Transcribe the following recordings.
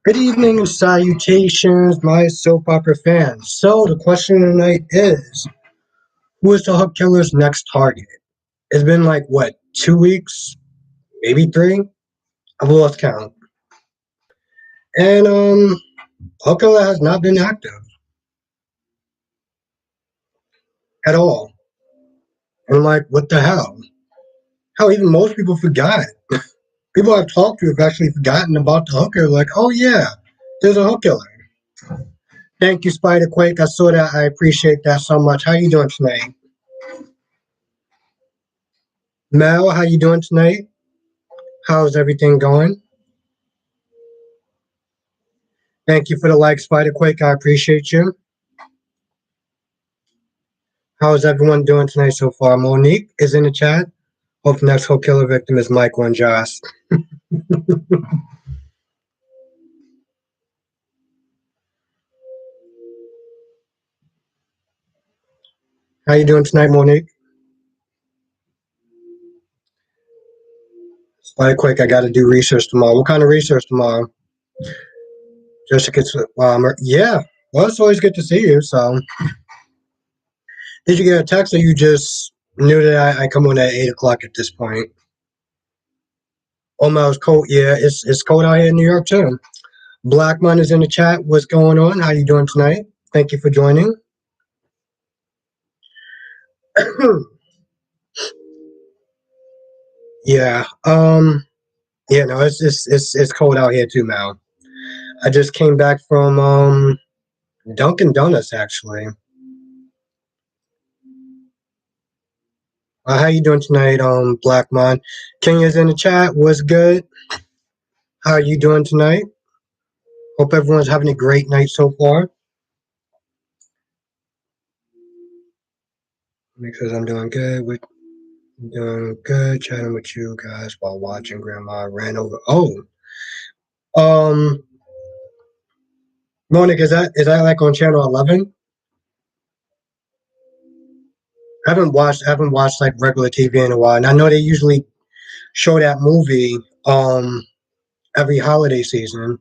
Good evening and salutations, my soap opera fans. So, the question tonight is who is the hook killer's next target? It's been like, what, 2 weeks? Maybe three? I've lost count. And, hook killer has not been active at all. And I'm like, what the hell? Hell, even most people forgot. People I've talked to have actually forgotten about the hooker. Like, oh yeah, there's a hook killer. Thank you, Spider Quake. I saw that. I appreciate that so much. How you doing tonight? Mel, how you doing tonight? How's everything going? Thank you for the like, Spider Quake. I appreciate you. How's everyone doing tonight so far? Monique is in the chat. Hope the next whole killer victim is Michael and Josh. How you doing tonight, Monique? Spider Quake, I got to do research tomorrow. What kind of research tomorrow? Just to get, yeah. Well, it's always good to see you. So, did you get a text or you just knew that I come on at 8 o'clock at this point? Oh, my, it's cold. Yeah, it's cold out here in New York too. Blackman is in the chat. What's going on? How you doing tonight? Thank you for joining. Yeah. Yeah. No, it's cold out here too now. I just came back from Dunkin' Donuts actually. How you doing tonight, Blackman? Kenya's in the chat. What's good? How are you doing tonight? Hope everyone's having a great night so far. Make sure I'm doing good. Doing good. Chatting with you guys while watching Grandma ran over. Oh, um, Monica, is that like on channel 11? I haven't watched like regular TV in a while, and I know they usually show that movie every holiday season.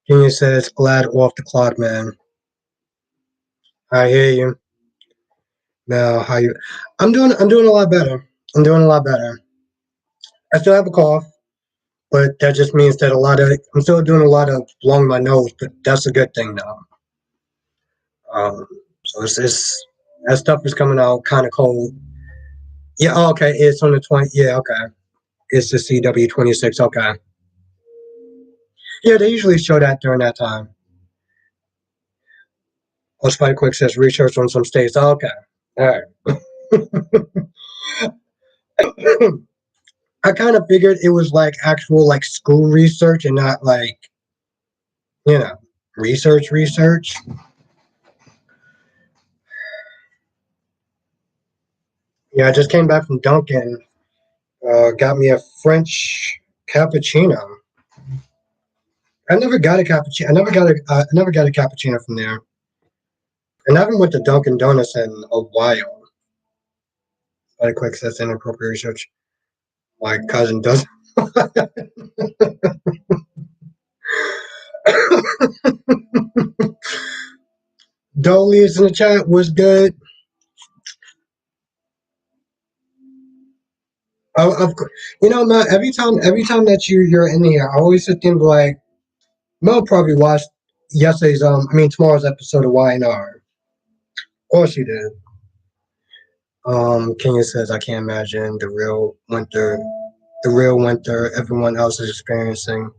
Junior says, "Glad off the clock, man." I hear you. Now, how you? I'm doing a lot better. I'm doing a lot better. I still have a cough, but that just means that I'm still doing a lot of blowing my nose, but that's a good thing now. So it's that stuff is coming out kind of cold. Yeah, oh, okay. It's on the 20. Yeah, okay. It's the CW 26. Okay. Yeah, they usually show that during that time. Oh, Spike Quick says research on some states. Oh, okay. All right. I kind of figured it was like actual like school research and not like, you know, research. Yeah, I just came back from Dunkin'. Got me a French cappuccino. I never got a cappuccino. I never got a cappuccino from there. And I haven't went to Dunkin' Donuts in a while. Like quick says inappropriate research. My cousin does. Dolly is in the chat. Was good. Of course, Matt. Every time that you're in here, I always sit there and be like, Mel probably watched tomorrow's episode of Y&R. Of course he did. Kenya says, I can't imagine the real winter everyone else is experiencing.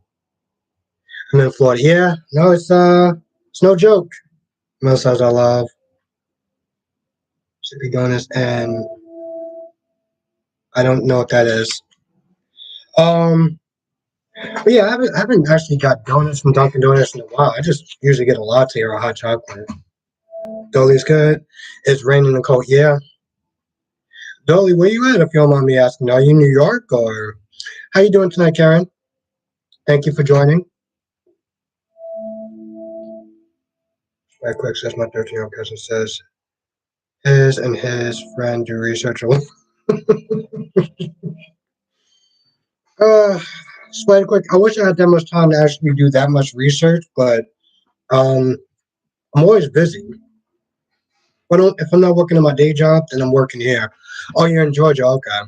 I'm in Florida. Yeah, no, it's no joke. Mel says I love should be doing this, and I don't know what that is. Um, but yeah, I haven't actually got donuts from Dunkin' Donuts in a while. I just usually get a latte or a hot chocolate. Dolly's good. It's raining and cold. Yeah. Dolly, where you at if you don't mind me asking? Are you in New York or how you doing tonight, Karen? Thank you for joining. Right quick says my 13-year-old cousin says his and his friend do research on Spider quick. I wish I had that much time to actually do that much research, but um, I'm always busy. If I'm not working in my day job, then I'm working here. Oh, you're in Georgia? Okay.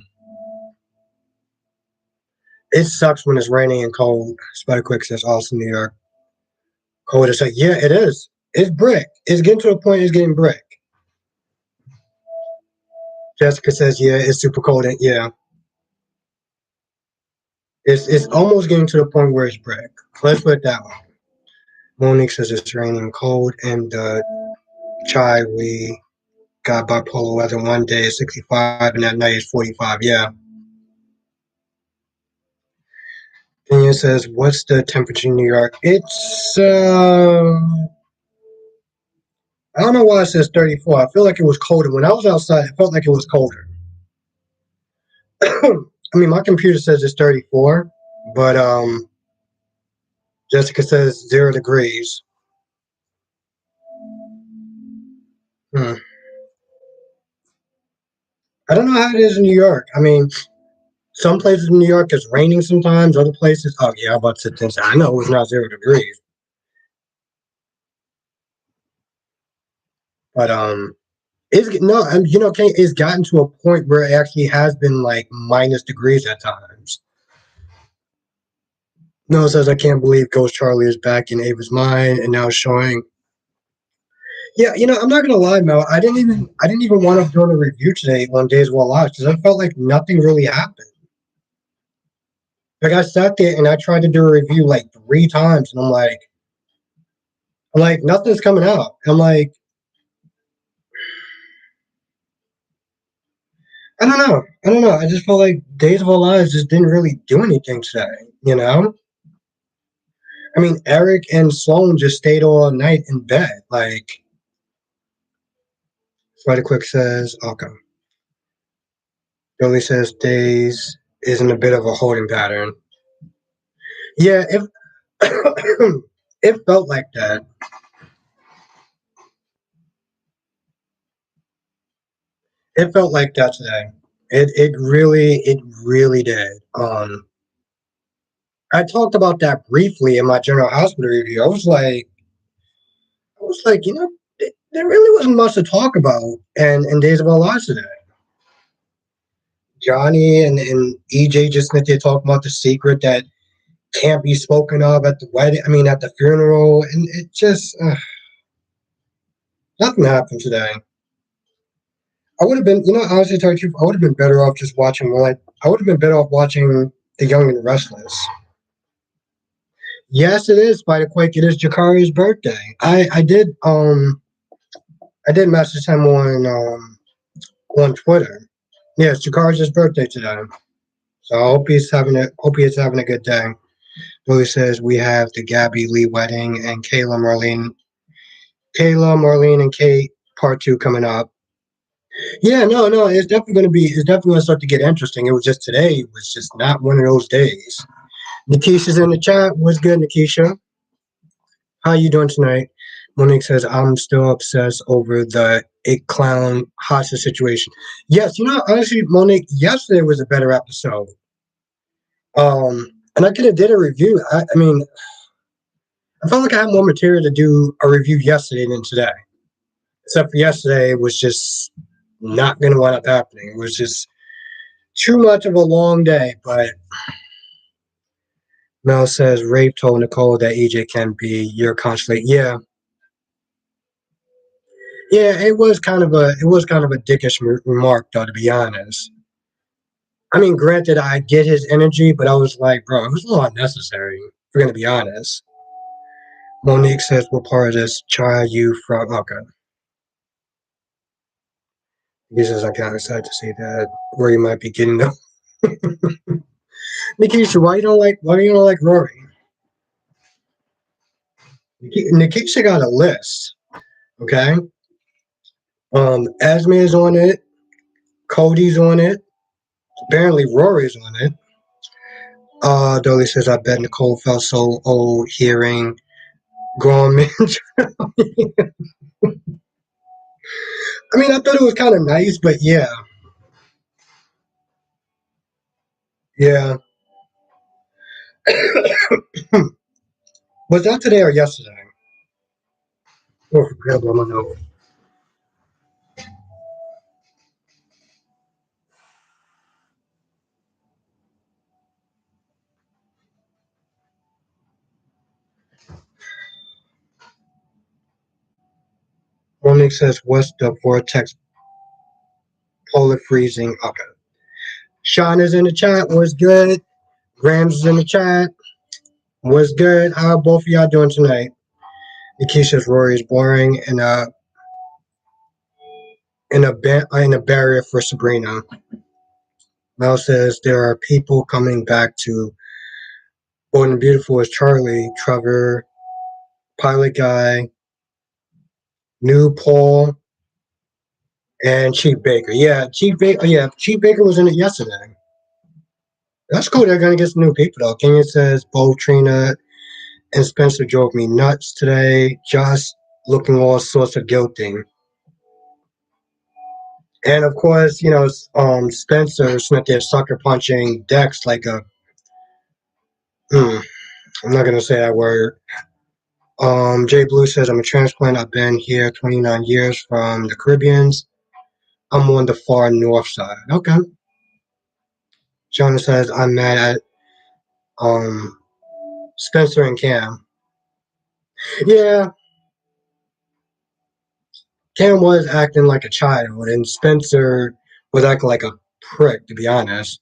It sucks when it's raining and cold. Spider quick says, "Also, New York cold." It's like, yeah, it is. It's brick. It's getting to a point. It's getting brick. Jessica says, "Yeah, it's super cold." And yeah, it's almost getting to the point where it's brick. Let's put it that way. Monique says it's raining cold, and chai we got bipolar weather. One day is 65, and that night is 45. Yeah. Kenya says, "What's the temperature in New York?" It's I don't know why it says 34. I feel like it was colder when I was outside. It felt like it was colder. I mean, my computer says it's 34, but Jessica says 0 degrees. Hmm. I don't know how it is in New York. I mean, some places in New York it's raining sometimes. Other places, oh yeah, I'm about to sit there and say, I know it's not 0 degrees, but it's no, it's gotten to a point where it actually has been like minus degrees at times. No, it says I can't believe Ghost Charlie is back in Ava's mind and now showing. Yeah, I'm not gonna lie, Mel. I didn't even want to do a review today on Days of Our Lives because I felt like nothing really happened. Like I sat there and I tried to do a review like 3 times, and I'm like, nothing's coming out. I'm like, I don't know. I don't know. I just felt like Days of Our Lives just didn't really do anything today. You know? I mean, Eric and Sloan just stayed all night in bed. Like, Spider Quick says, okay. Billy says Days is in a bit of a holding pattern. Yeah, if it felt like that. It felt like that today. It really did. I talked about that briefly in my General Hospital review. I was like, there really wasn't much to talk about in Days of Our Lives today. Johnny and EJ just sit there talking about the secret that can't be spoken of at the wedding. I mean, at the funeral, and it just nothing happened today. I would have been, honestly, to tell you the truth, I would have been better off just watching. Like, I would have been better off watching The Young and the Restless. Yes, it is Spider Quake. It is Jakari's birthday. I did message him on Twitter. Yeah, it's Jakari's birthday today. So I hope he's having a good day. Billy says we have the Gabby Lee wedding and Kayla, Marlene, and Kate part 2 coming up. Yeah, no, it's definitely gonna start to get interesting. It was just today, it was just not one of those days. Nikisha's in the chat. What's good, Nikisha? How you doing tonight? Monique says I'm still obsessed over the it clown hostage situation. Yes, honestly, Monique, yesterday was a better episode. And I could have did a review. I mean, I felt like I had more material to do a review yesterday than today. Except for yesterday, it was just not going to wind up happening. It was just too much of a long day. But Mel says Rape told Nicole that EJ can be your consulate. Yeah, yeah, it was kind of a dickish remark though, to be honest. I mean, granted, I get his energy, but I was like, bro, it was a little unnecessary. If we're gonna be honest. Monique says, "What part of this child you from?" Okay, he says, "I got excited to see that where you might be getting them." Nikisha, why you don't like Rory? Nikisha got a list. Okay, Esme is on it. Cody's on it. Apparently, Rory's on it. Dolly says, "I bet Nicole felt so old hearing grown men." I mean, I thought it was kind of nice, but yeah, yeah. Was that today or yesterday? Oh, forgot about my note. Monique says, "What's the vortex polar freezing?" Okay. Sean is in the chat. What's good? Grams is in the chat. What's good? How both of y'all doing tonight? Nikki says Rory is boring and in a barrier for Sabrina. Mel says there are people coming back to Bold and Beautiful as Charlie, Trevor, Pilot Guy, New Paul, and Chief Baker. Yeah, Chief Baker. Yeah, Chief Baker was in it yesterday. That's cool. They're gonna get some new people though. Kenyon says Bo, Trina, and Spencer drove me nuts today. Just looking all sorts of guilty. And of course, Spencer spent there sucker punching Dex like a. I'm not gonna say that word. Jay Blue says I'm a transplant. I've been here 29 years from the Caribbeans. I'm on the far north side. Okay. Jonah says I'm mad at um Spencer and Cam. Yeah, Cam was acting like a child, and Spencer was acting like a prick, to be honest.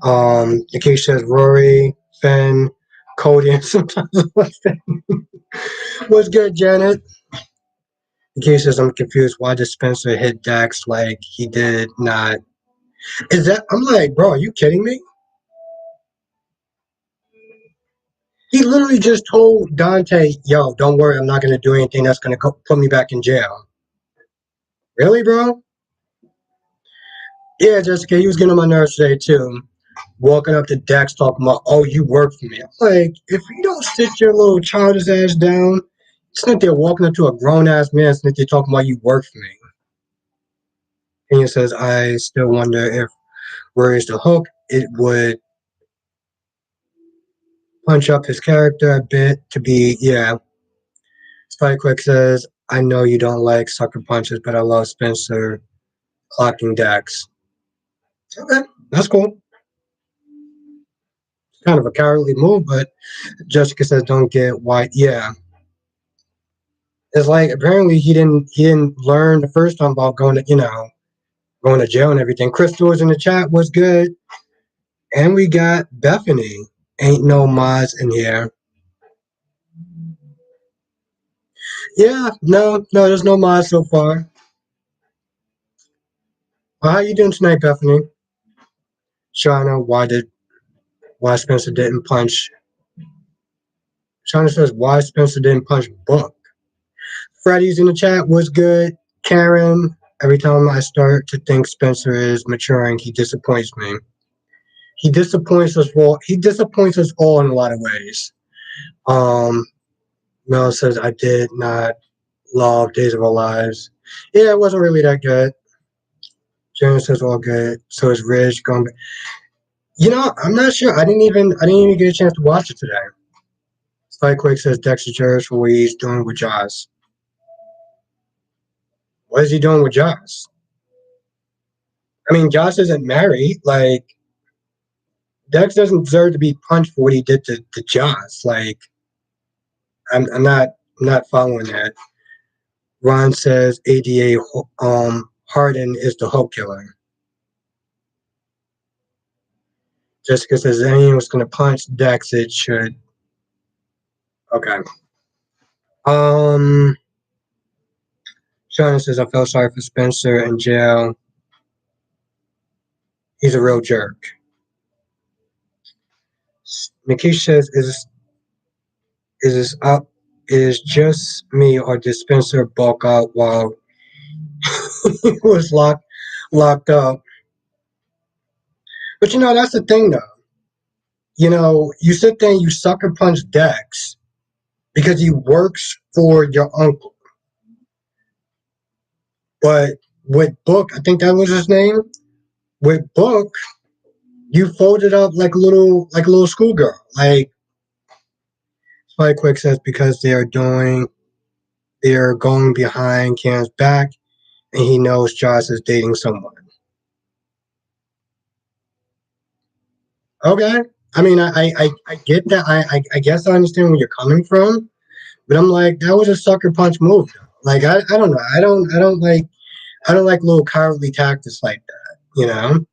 The case says Rory, Finn, Cody, and sometimes what's good, Janet? The case says I'm confused. Why did Spencer hit Dax like he did not? Is that? I'm like, bro, are you kidding me? He literally just told Dante, "Yo, don't worry, I'm not gonna do anything that's gonna put me back in jail." Really, bro? Yeah, Jessica, he was getting on my nerves today too. Walking up to Dax talking about, "Oh, you work for me." I'm like, if you don't sit your little childish ass down, it's not there walking up to a grown ass man, it's not there talking about you work for me. And he says, "I still wonder if where is the hook? It would punch up his character a bit to be, yeah." Spike Quick says, "I know you don't like sucker punches, but I love Spencer clocking Dax." Okay, that's cool. Kind of a cowardly move, but Jessica says, "Don't get why." Yeah, it's like apparently he didn't learn the first time about going to jail and everything. Crystal was in the chat. Was good, and we got Bethany. Ain't no mods in here. Yeah, no, there's no mods so far. Well, how you doing tonight, Bethany? Shauna, why Spencer didn't punch? Shauna says why Spencer didn't punch Book. Freddie's in the chat. Was good. Karen, every time I start to think Spencer is maturing, he disappoints me. He disappoints us all in a lot of ways. Um, Mel says I did not love Days of Our Lives. Yeah, it wasn't really that good. James says all good. So is Ridge going. I'm not sure. I didn't even get a chance to watch it today. Spikequake says Dexter Jarvis for what he's doing with Joss. What is he doing with Joss? I mean, Joss isn't married. Like, Dex doesn't deserve to be punched for what he did to Joss. Like, I'm not following that. Ron says ADA Harden is the hope killer. Jessica says anyone was going to punch Dex, it should. Okay. Um, Shauna says I felt sorry for Spencer in jail. He's a real jerk. Nikisha says is this up? Is just me or did Spencer bulk out while he was locked up? But that's the thing though. You sit there and you sucker punch Dex because he works for your uncle. But with Book, I think that was his name. With Book, you folded up like a little schoolgirl. Like Spike Quick says because they're going behind Cam's back, and he knows Josh is dating someone. Okay. I mean, I get that. I guess I understand where you're coming from, but I'm like, that was a sucker punch move. Like, I don't know. I don't like little cowardly tactics like that. You know,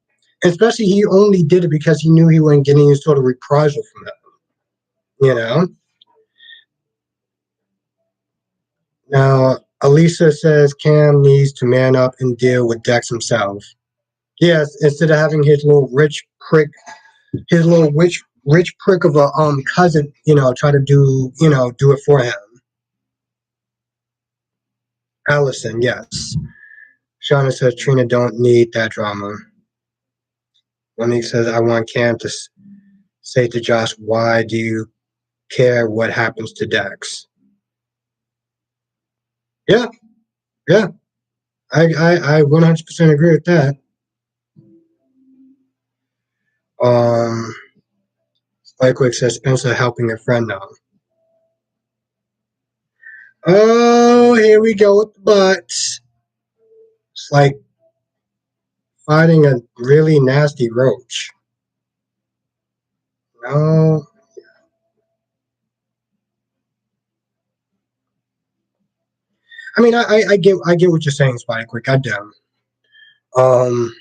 especially he only did it because he knew he wasn't getting any sort of reprisal from that. You know. Now, Elisa says Cam needs to man up and deal with Dex himself. Yes, instead of having his little rich prick of a cousin, try to do it for him. Allison, yes. Shauna says Trina don't need that drama. Monique says I want Cam to say to Josh, why do you care what happens to Dex? Yeah, yeah. I 100% agree with that. Um, Spikewick says Spencer helping a friend now. Oh, here we go with the butts. It's like fighting a really nasty roach. No, I mean I get what you're saying, Spikewick. I do. Um,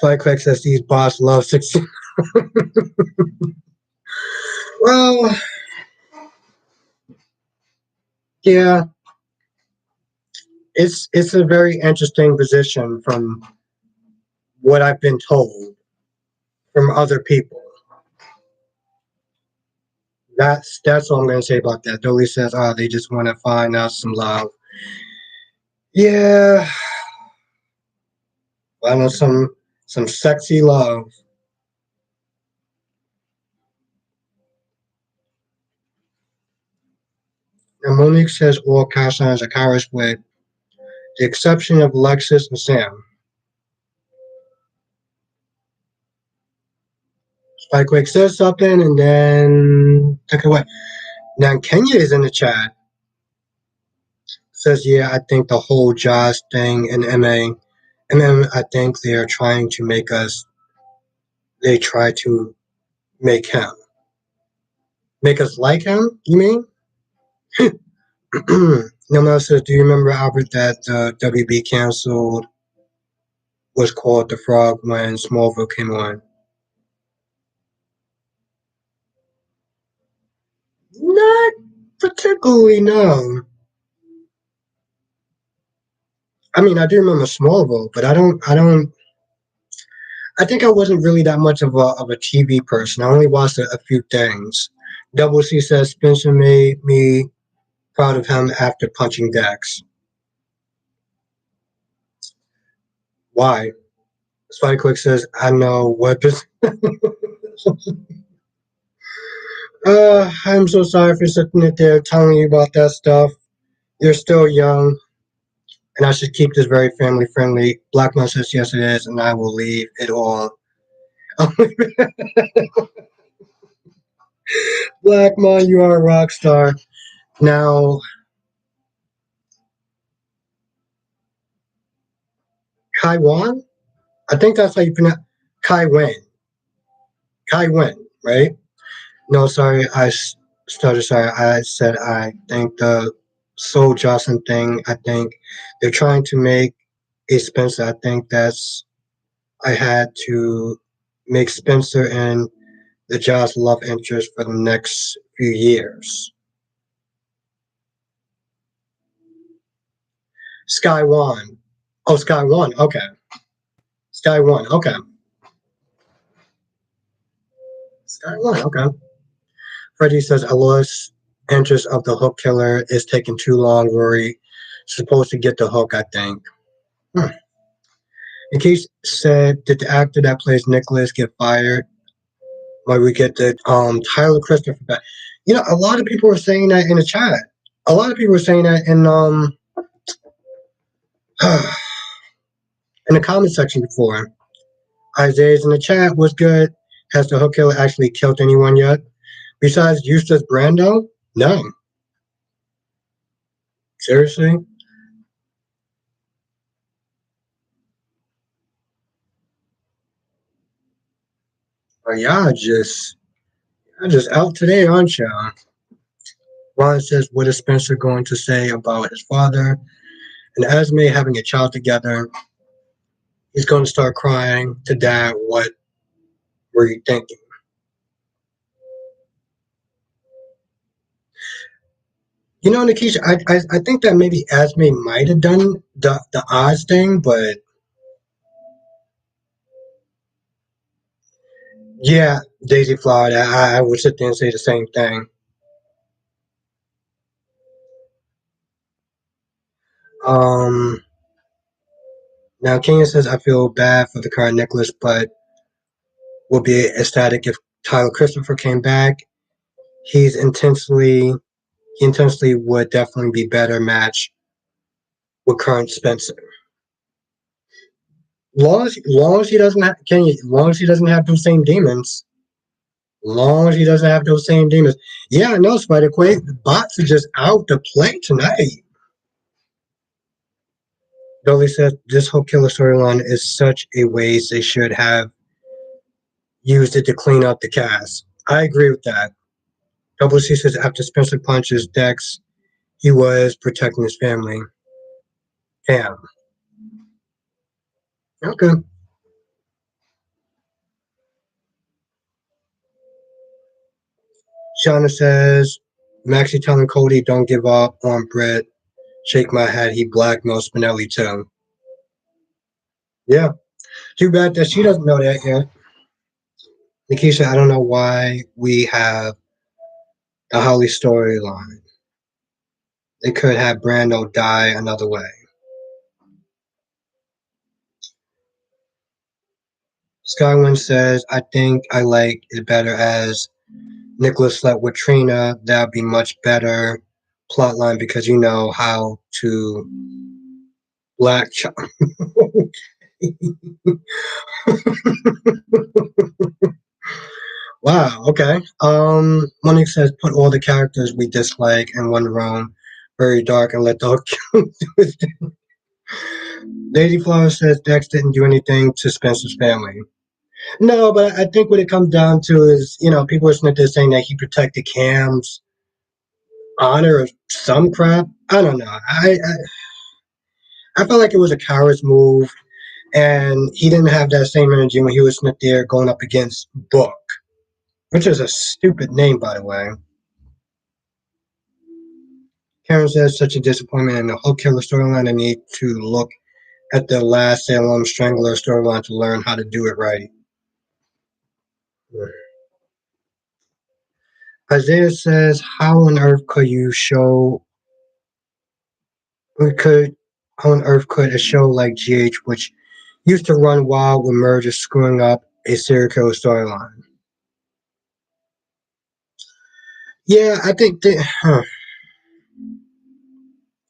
Spikewick says these boss love success. Well, yeah, it's a very interesting position from what I've been told from other people. That's all I'm gonna say about that. Dolly says, "Oh, they just want to find us some love." Yeah, I know some sexy love. And Monique says all cast signs are cowards with the exception of Alexis and Sam. Spikewick says something and then took it away. Now Kenya is in the chat. Says, yeah, I think the whole Josh thing and I think they're trying to they try to make him. Make us like him, you mean? No one else says, do you remember, Albert, that WB canceled was called The Frog when Smallville came on? Not particularly, no. I mean, I do remember Smallville, but I think I wasn't really that much of a TV person. I only watched a few things. Double C says Spencer made me proud of him after punching Dax. Why? Spike Quick says, I know what. I'm so sorry for sitting there telling you about that stuff. You're still young, and I should keep this very family friendly. Black Man says, yes, it is, and I will leave it all. Black Man, you are a rock star. Now, Kai Wan? I think that's how you pronounce Kai Wen. Kai Wen, right? No, sorry, started. Sorry, I said I think the Soul Jocelyn thing. I think they're trying to make a Spencer. I think that's I had to make Spencer and the Joss love interest for the next few years. Sky One. Oh, Sky One. Okay. Sky One. Okay. Sky One. Okay. Freddie says Alois' interest of the hook killer is taking too long. Rory supposed to get the hook. I think. Hmm. In case said, did the actor that plays Nicholas get fired? Why we get the Tyler Christopher back? A lot of people were saying that in the chat. A lot of people were saying that in the comment section before. Isaiah's in the chat. What's good? Has the hook killer actually killed anyone yet? Besides Eustace Brando? No. Seriously? Well, y'all just out today, aren't you? Ron says, what is Spencer going to say about his father and Esme having a child together? He's going to start crying to dad. What were you thinking? You know, Nikisha, I think that maybe Esme might have done the Oz thing, but yeah, Daisy Flower, I would sit there and say the same thing. Um, Now, Kenya says, I feel bad for the current Nicholas, but would be ecstatic if Tyler Christopher came back. He's intensely, he intensely would definitely be better match with current Spencer. Long as he doesn't have Kenya, long as he doesn't have those same demons. Long as he doesn't have those same demons. Yeah, I know, Spider Quake. The bots are just out to play tonight. Dolly said this whole killer storyline is such a waste. They should have used it to clean up the cast. I agree with that. Double C says after Spencer punches Dex, he was protecting his family. Damn. Okay. Shauna says Maxie telling Cody don't give up on Brett. Shake my head. He blackmailed Spinelli too. Yeah. Too bad that she doesn't know that yet. Nikisha, I don't know why we have the Holly storyline. They could have Brando die another way. Skywind says, I think I like it better as Nicholas slept with Trina. That'd be much better plotline because you know how to black. Wow. Okay. Monique says put all the characters we dislike in one room, very dark, and let the hook do his thing. Lady Flower says Dex didn't do anything to Spencer's family. No, but I think what it comes down to is, people are sitting there saying that he protected Cam's honor or some crap. I don't know. I felt like it was a coward's move, and he didn't have that same energy when he was sitting there going up against Book, which is a stupid name, by the way. Karen says such a disappointment in the whole killer storyline. I need to look at the last Salem Strangler storyline to learn how to do it right. Isaiah says, "How on earth could you show? We could. How on earth could a show like GH, which used to run wild with murders, screwing up a serial killer storyline?" Yeah, I think there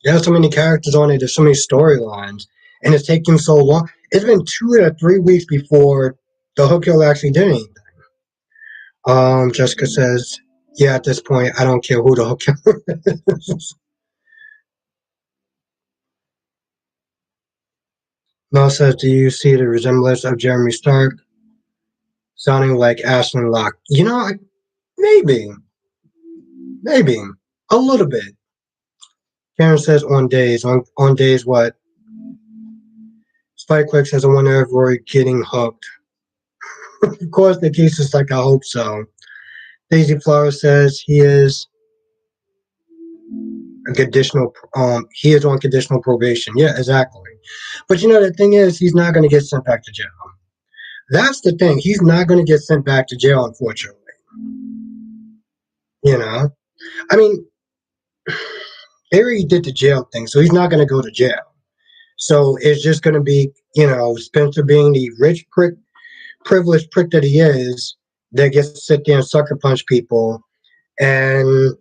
are so many characters on it. There's so many storylines, and it's taking so long. It's been 2 or 3 weeks before the Hook Hill actually did anything. Jessica says, "Yeah, at this point, I don't care who the Hook Killer is." Mel says, "Do you see the resemblance of Jeremy Stark sounding like Ashton Locke?" Maybe, maybe a little bit. Karen says, "On days what?" Spike Quick says, "I wonder if we're getting hooked." Of course, the case is like, I hope so. Daisy Flower says he is on conditional probation. Yeah, exactly. But the thing is, he's not going to get sent back to jail. That's the thing. He's not going to get sent back to jail, unfortunately. You know, I mean, they already did the jail thing, so he's not going to go to jail. So it's just going to be, Spencer being the rich prick, privileged prick that he is, that gets to sit there and sucker punch people and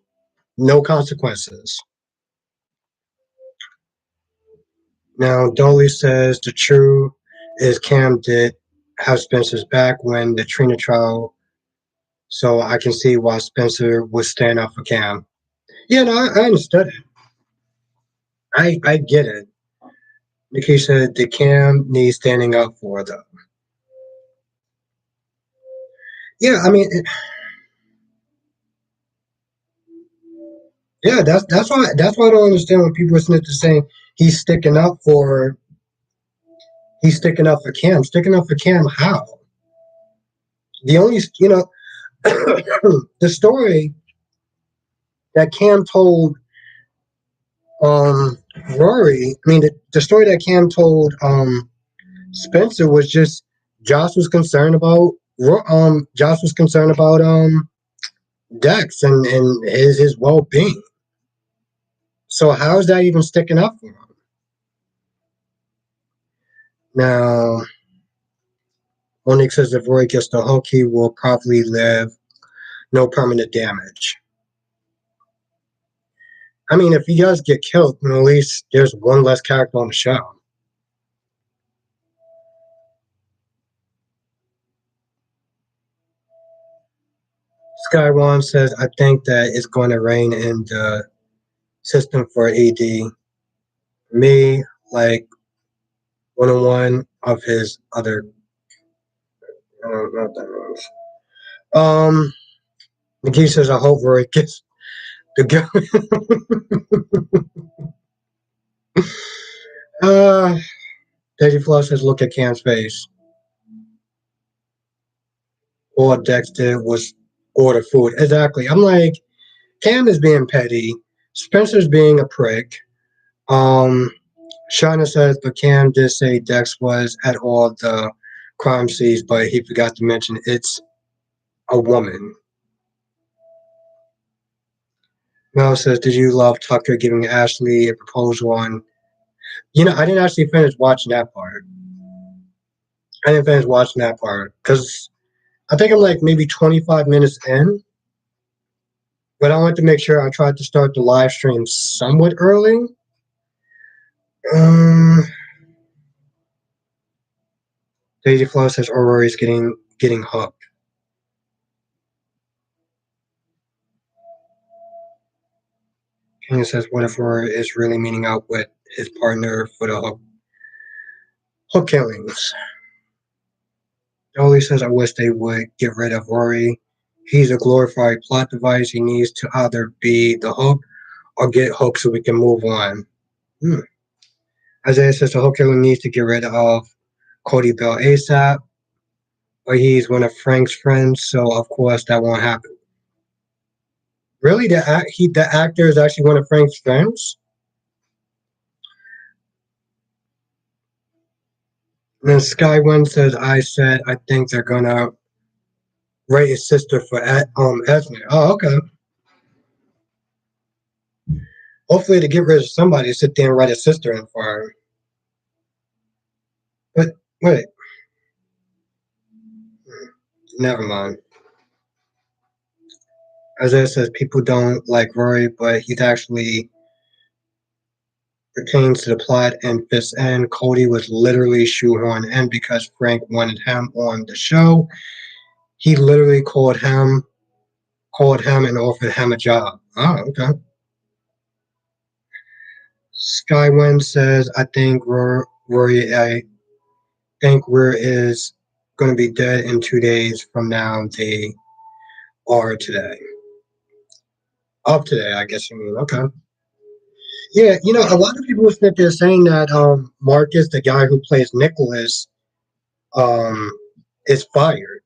no consequences. Now, Dolly says the true is Cam did have Spencer's back when the Trina trial So I can see why Spencer would stand up for Cam. Yeah, no, I understood it. I get it. Nikki said the Cam needs standing up for though. Yeah, I mean, yeah, that's why I don't understand when people are saying he's sticking up for he's sticking up for Cam. Sticking up for Cam how? The only the story that Cam told um Rory. I mean, the story that Cam told Spencer was just Josh was concerned about Josh was concerned about Dex and his well being. So how is that even sticking up for him? Now, Monique says if Roy gets the hook, he will probably live no permanent damage. I mean, if he does get killed, then at least there's one less character on the show. Skywan says, I think that it's going to rain in the system for ED. Me, like one on one of his other. I don't know what that means. McGee says, I hope Roy gets the girl. uh, Daisy Flo says, look at Cam's face. All Dex did was order food. Exactly. I'm like, Cam is being petty. Spencer's being a prick. Um, Shauna says, but Cam did say Dex was at all the crime scenes, but he forgot to mention it's a woman. Mel says, did you love Tucker giving Ashley a proposal on? I didn't actually finish watching that part. I didn't finish watching that part because I think I'm like maybe 25 minutes in, but I wanted to make sure I tried to start the live stream somewhat early. Um, Daisy Flo says Aurora is getting hooked. Kenya says, what if Aurora is really meeting out with his partner for the hook killings? Dolly says, I wish they would get rid of Rory. He's a glorified plot device. He needs to either be the hook or get hooked so we can move on. Hmm. Isaiah says the hook killer needs to get rid of Cody Bell ASAP, but he's one of Frank's friends, so of course that won't happen. Really, the actor is actually one of Frank's friends. And then Skywind says, I said I think they're gonna write his sister for Esme. Oh, okay. Hopefully to get rid of somebody, sit there and write a sister in for her. But wait, never mind. Isaiah says people don't like Rory, but he's actually pertains to the plot and fits in. Cody was literally shoehorned in because Frank wanted him on the show. He literally called him and offered him a job. Oh, okay. Skywind says, Rory, I think Rory is going to be dead in 2 days from now. They are today. Up today, I guess you mean. Okay. Yeah, a lot of people think they're saying that Marcus, the guy who plays Nicholas, um, is fired.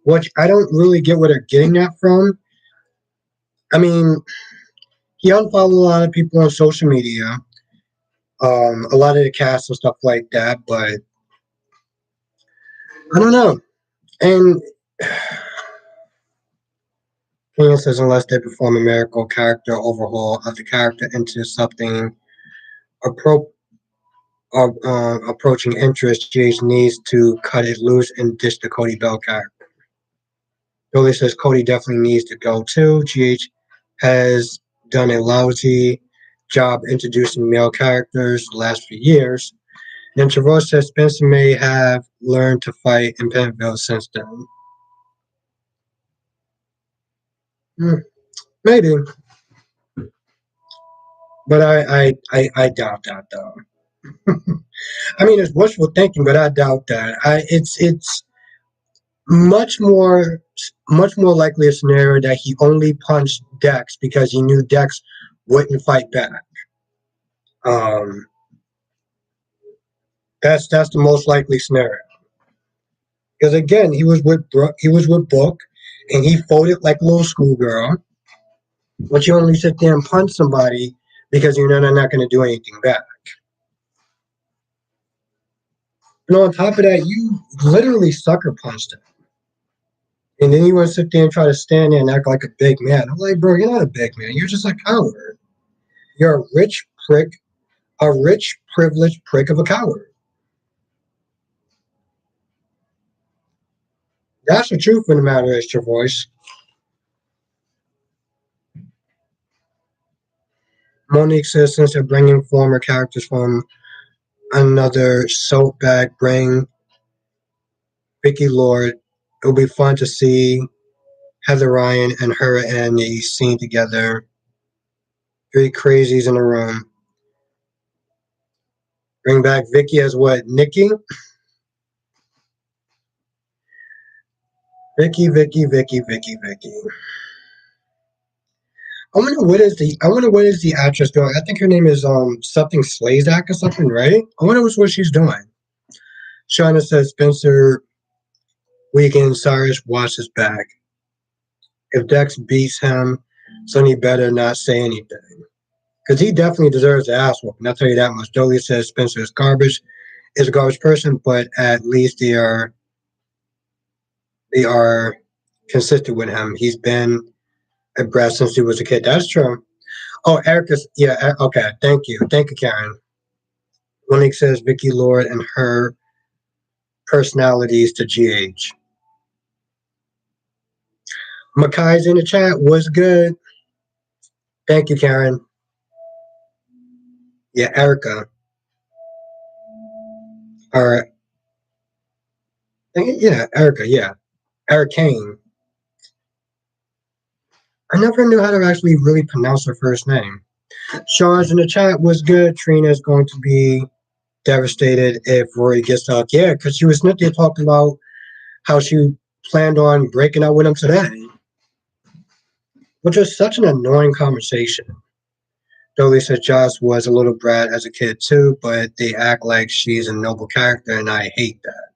Which I don't really get where they're getting that from. I mean, he unfollowed a lot of people on social media, a lot of the cast and stuff like that, but I don't know. And Ian says unless they perform a miracle character overhaul of the character into something appro- approaching interest, GH needs to cut it loose and ditch the Cody Bell character. Billy says Cody definitely needs to go too. GH has done a lousy job introducing male characters the last few years. And Traverse says Spencer may have learned to fight in Penville since then. Hmm, maybe, but I doubt that though. I mean, it's wishful thinking, but I doubt that. It's much more much more likely a scenario that he only punched Dex because he knew Dex wouldn't fight back. Um, that's the most likely scenario. Because again, he was with Book, and he folded like a little schoolgirl. But you only sit there and punch somebody because you know they're not going to do anything back. And on top of that, you literally sucker punched him. And then you want to sit there and try to stand there and act like a big man. I'm like, bro, you're not a big man. You're just a coward. You're a rich prick, a rich, privileged prick of a coward. That's the truth of the matter is, your voice. Monique says since they're bringing former characters from another soap bag, bring Vicky Lord. It'll be fun to see Heather Ryan and her in a scene together. Three crazies in a room. Bring back Vicky as what? Nikki? Vicky. I wonder what is the actress doing. I think her name is something Slazak or something, right? I wonder what she's doing. Shauna says Spencer weekend Cyrus watches back. If Dex beats him, Sonny better not say anything. Because he definitely deserves the ass whooping. I'll tell you that much. Dolly says Spencer is a garbage person, but at least they are consistent with him. He's been a brat since he was a kid. That's true. Oh, Erica's yeah, okay. Thank you, Karen. Winnick says Vicky Lord and her personalities to GH. Makai's in the chat. Was good. Thank you, Karen. Yeah, Erica. Or yeah, Erica. Yeah, Eric Kane. I never knew how to actually really pronounce her first name. Sean's in the chat. Was good. Trina's going to be devastated if Rory gets out. Yeah, because she was sitting there talking about how she planned on breaking up with him today, which was such an annoying conversation. Dolly said Joss was a little brat as a kid too, but they act like she's a noble character, and I hate that.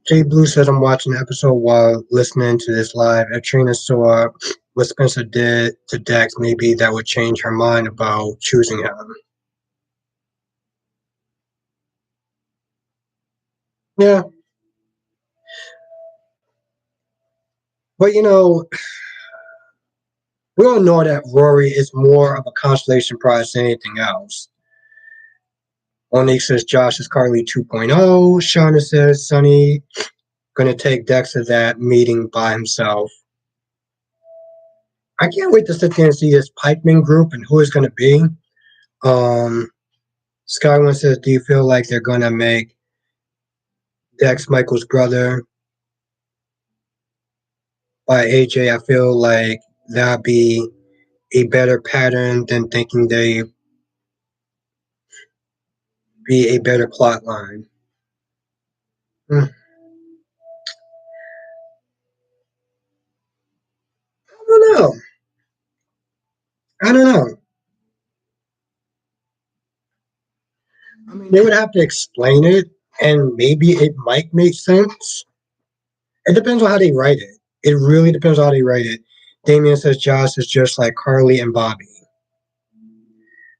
Jay Blue said I'm watching the episode while listening to this live. If Trina saw what Spencer did to Dex, maybe that would change her mind about choosing him. Yeah, but we all know that Rory is more of a consolation prize than anything else. Monique says Josh is Carly 2.0. Shauna says Sonny gonna take Dex to that meeting by himself. I can't wait to sit there and see this Pikeman group and who it's gonna be. Um, Skywin says, do you feel like they're gonna make Dex Michael's brother by AJ? I feel like that'd be a better pattern than thinking they be a better plot line. Hmm, I don't know. I don't know. I mean, they would have to explain it, and maybe it might make sense. It depends on how they write it. It really depends on how they write it. Damien says Josh is just like Carly and Bobby.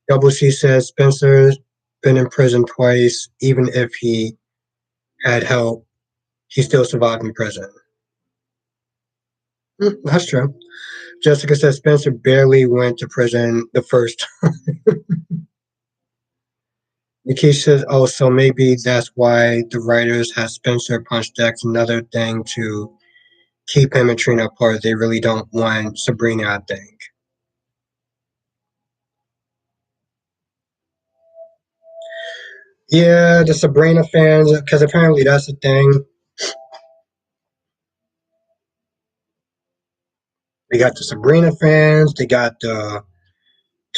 Double C says Spencer's been in prison twice. Even if he had help, he still survived in prison. That's true. Jessica says Spencer barely went to prison the first time. Nikki says, oh, so maybe that's why the writers have Spencer punch Dex. Another thing to keep him and Trina apart. They really don't want Sabrina, I think. Yeah, the Sabrina fans, because apparently that's the thing. They got the Sabrina fans. They got the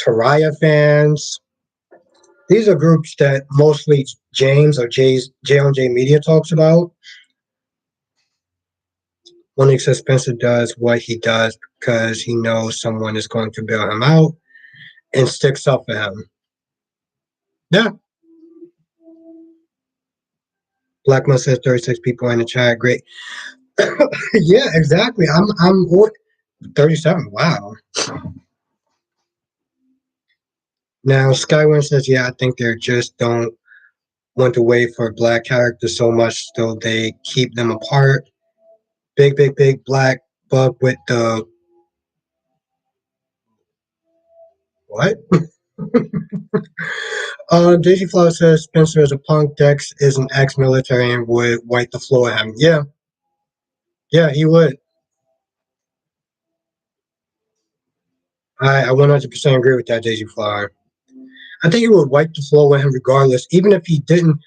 Taraya fans. These are groups that mostly James or J Media talks about. Monique says Spencer does what he does because he knows someone is going to bail him out and sticks up for him. Yeah. Blackman says 36 people in the chat. Great. Yeah, exactly. I'm 37. Wow. Now Skywind says, yeah, I think they just don't want to wait for black characters so much so they keep them apart. Big black bug with the what? Daisy Flower says Spencer is a punk. Dex is an ex-military and would wipe the floor at him. Yeah, yeah, he would. I 100% agree with that, Daisy Flower. I think he would wipe the floor with him regardless, even if he didn't.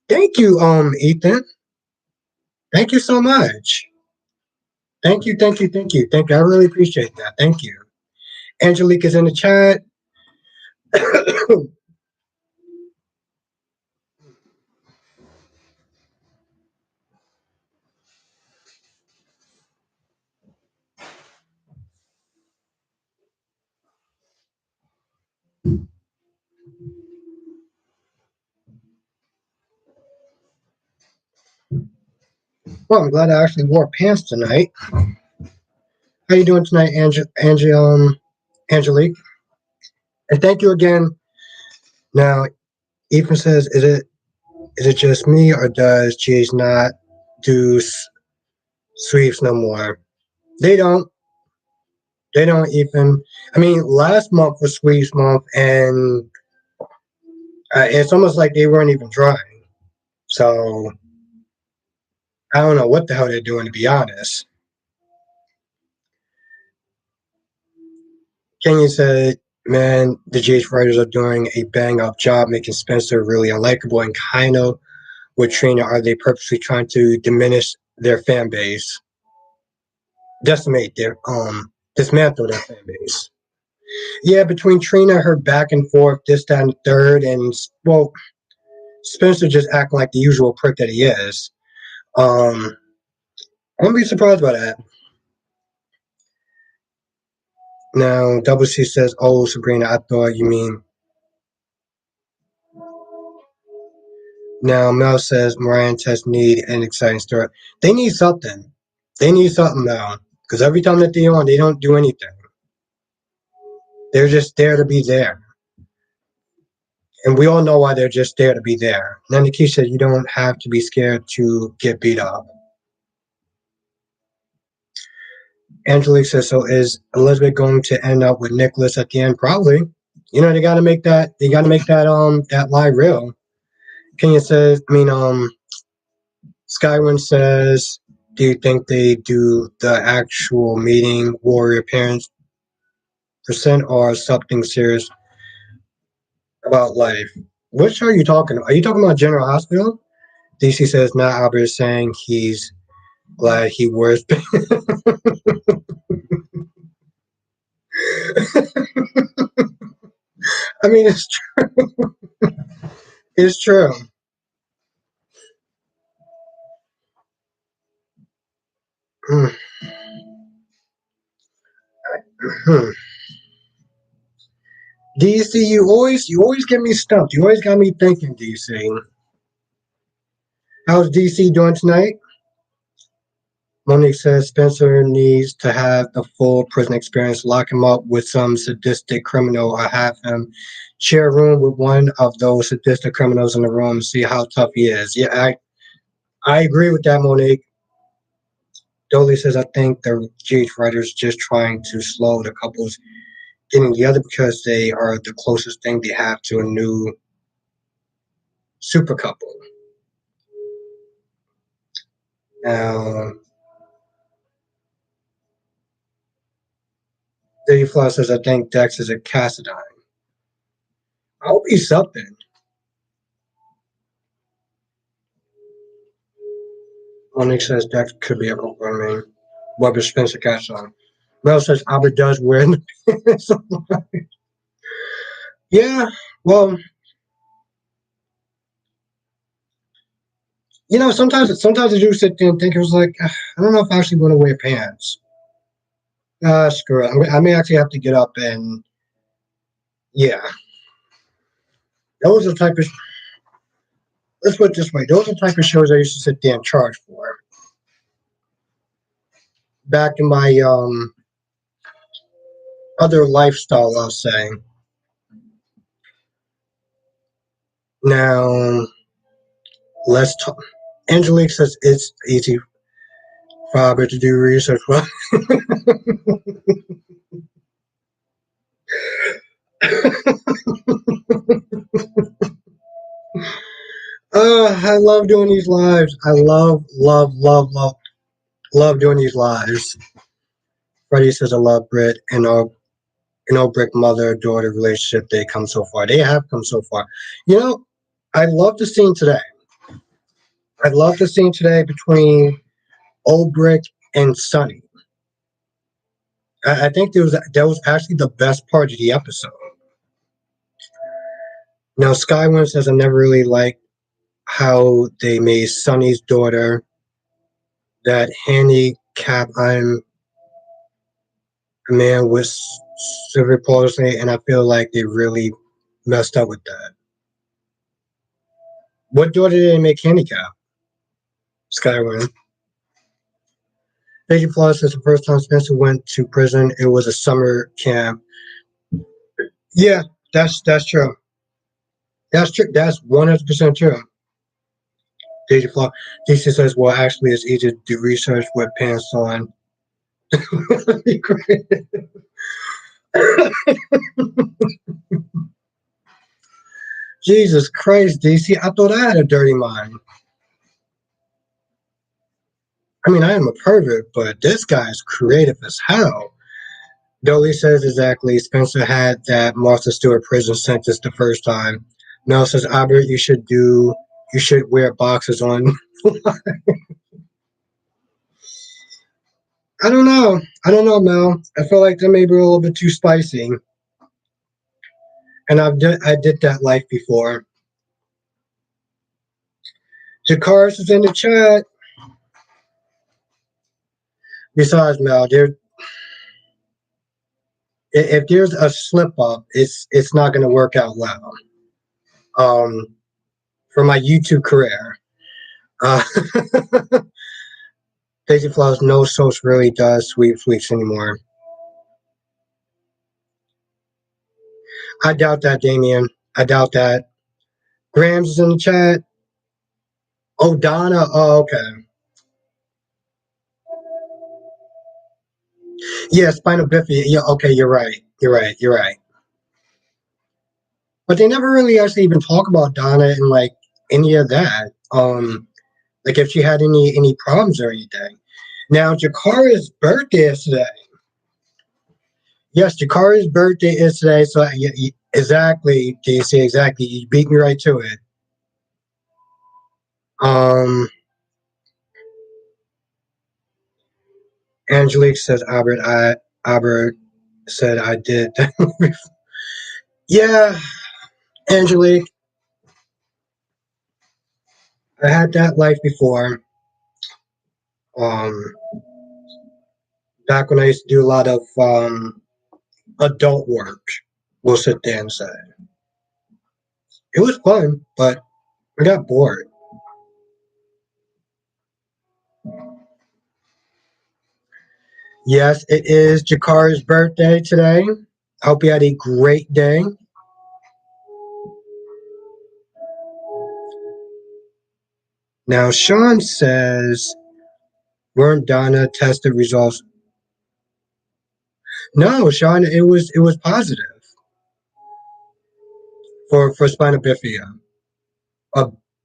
Thank you, Ethan. Thank you so much. Thank you. I really appreciate that. Thank you. Angelique is in the chat. Well, I'm glad I actually wore pants tonight. How you doing tonight, Angelique? And thank you again. Now, Ethan says, is it just me or does Cheese not do sweeps no more? They don't. They don't even. I mean, last month was sweeps month, and it's almost like they weren't even trying. So I don't know what the hell they're doing, to be honest. Kenya said, man, the GH writers are doing a bang up job making Spencer really unlikable and kind of with Trina. Are they purposely trying to diminish their fan base? Decimate their dismantle their fan base. Yeah, between Trina, her back and forth, this, that, and the third, and well, Spencer just acting like the usual prick that he is. I wouldn't be surprised by that. Now, Double C says, "Oh, Sabrina, I thought you mean." Now, Mel says, "Mariah and Tess need an exciting story. They need something. They need something now, because every time that they're on, they don't do anything. They're just there to be there, and we all know why they're just there to be there." And then the key says, "You don't have to be scared to get beat up." Angelique says, "So is Elizabeth going to end up with Nicholas at the end?" Probably. You know, they got to make that. They got to make that lie real. Kenya says, I mean, Skywind says, do you think they do the actual meeting warrior parents percent or something serious about life? Which are you talking about? Are you talking about General Hospital? DC says, now Albert is saying he's glad he wears. I mean, it's true. It's true. DC, you always get me stumped. You always got me thinking, DC. How's DC doing tonight? Monique says Spencer needs to have the full prison experience. Lock him up with some sadistic criminal or have him share a room with one of those sadistic criminals in the room and see how tough he is. Yeah, I agree with that, Monique. Dolly says, I think the GH writers just trying to slow the couples getting together because they are the closest thing they have to a new super couple. Now, Lady Flaw says, I think Dex is a Cassadine. I hope he's something. Onyx says Dex could be a Pokemon. Weber Spencer Cassadine. Mel says Albert does win. So, yeah, well, sometimes I do sit there and think it was like, I don't know if I actually want to wear pants. Screw it. I may actually have to get up and yeah, those are the type of let's put it this way. Those are the type of shows I used to sit there and charge for. Back in my other lifestyle, I'll say. Now let's talk. Angelique says it's easy for Albert to do research. Well, I love doing these lives. I love doing these lives. Freddie says I love Brit and Brick mother daughter relationship. They come so far. They have come so far. You know, I love the scene today. I love the scene today between Old Brick and Sonny. I think that was actually the best part of the episode. Now Skywind says I never really liked how they made Sonny's daughter that handicap. I'm a man with cerebral palsy, and I feel like they really messed up with that. What daughter did they make handicap? Skywind. Thank you, Flawless. Since the first time Spencer went to prison, it was a summer camp. Yeah, that's true. That's true. That's 100% true. Deja Flaw. DC says, well, actually, it's easy to do research with pants on. Jesus Christ, DC. I thought I had a dirty mind. I mean, I am a pervert, but this guy's creative as hell. Dolly says exactly. Spencer had that Martha Stewart prison sentence the first time. Mel says, Albert, you should wear boxers on. I don't know. I don't know, Mel. I feel like that may be a little bit too spicy. And I did that life before. Jakars is in the chat. Besides, Mel, if there's a slip up, it's not going to work out well. For my YouTube career, uh, Daisy Flowers no social really does sweeps anymore. I doubt that, Damien. I doubt that. Grams is in the chat. Oh, Donna. Oh, okay. Yeah, Spinal Biffy. Yeah, okay, you're right. You're right. You're right. But they never really actually even talk about Donna and like any of that. Like if she had any problems or anything. Now, Jakara's birthday is today. Yes, Jakara's birthday is today. So exactly, JC, exactly. You beat me right to it. Um, Angelique says Albert said I did. Yeah, Angelique, I had that life before. Um, back when I used to do a lot of adult work, we'll sit there and say it was fun, but I got bored. Yes, it is Jakara's birthday today. I hope you had a great day. Now, Sean says, weren't Donna tested results? No, Sean, it was positive for spina bifida,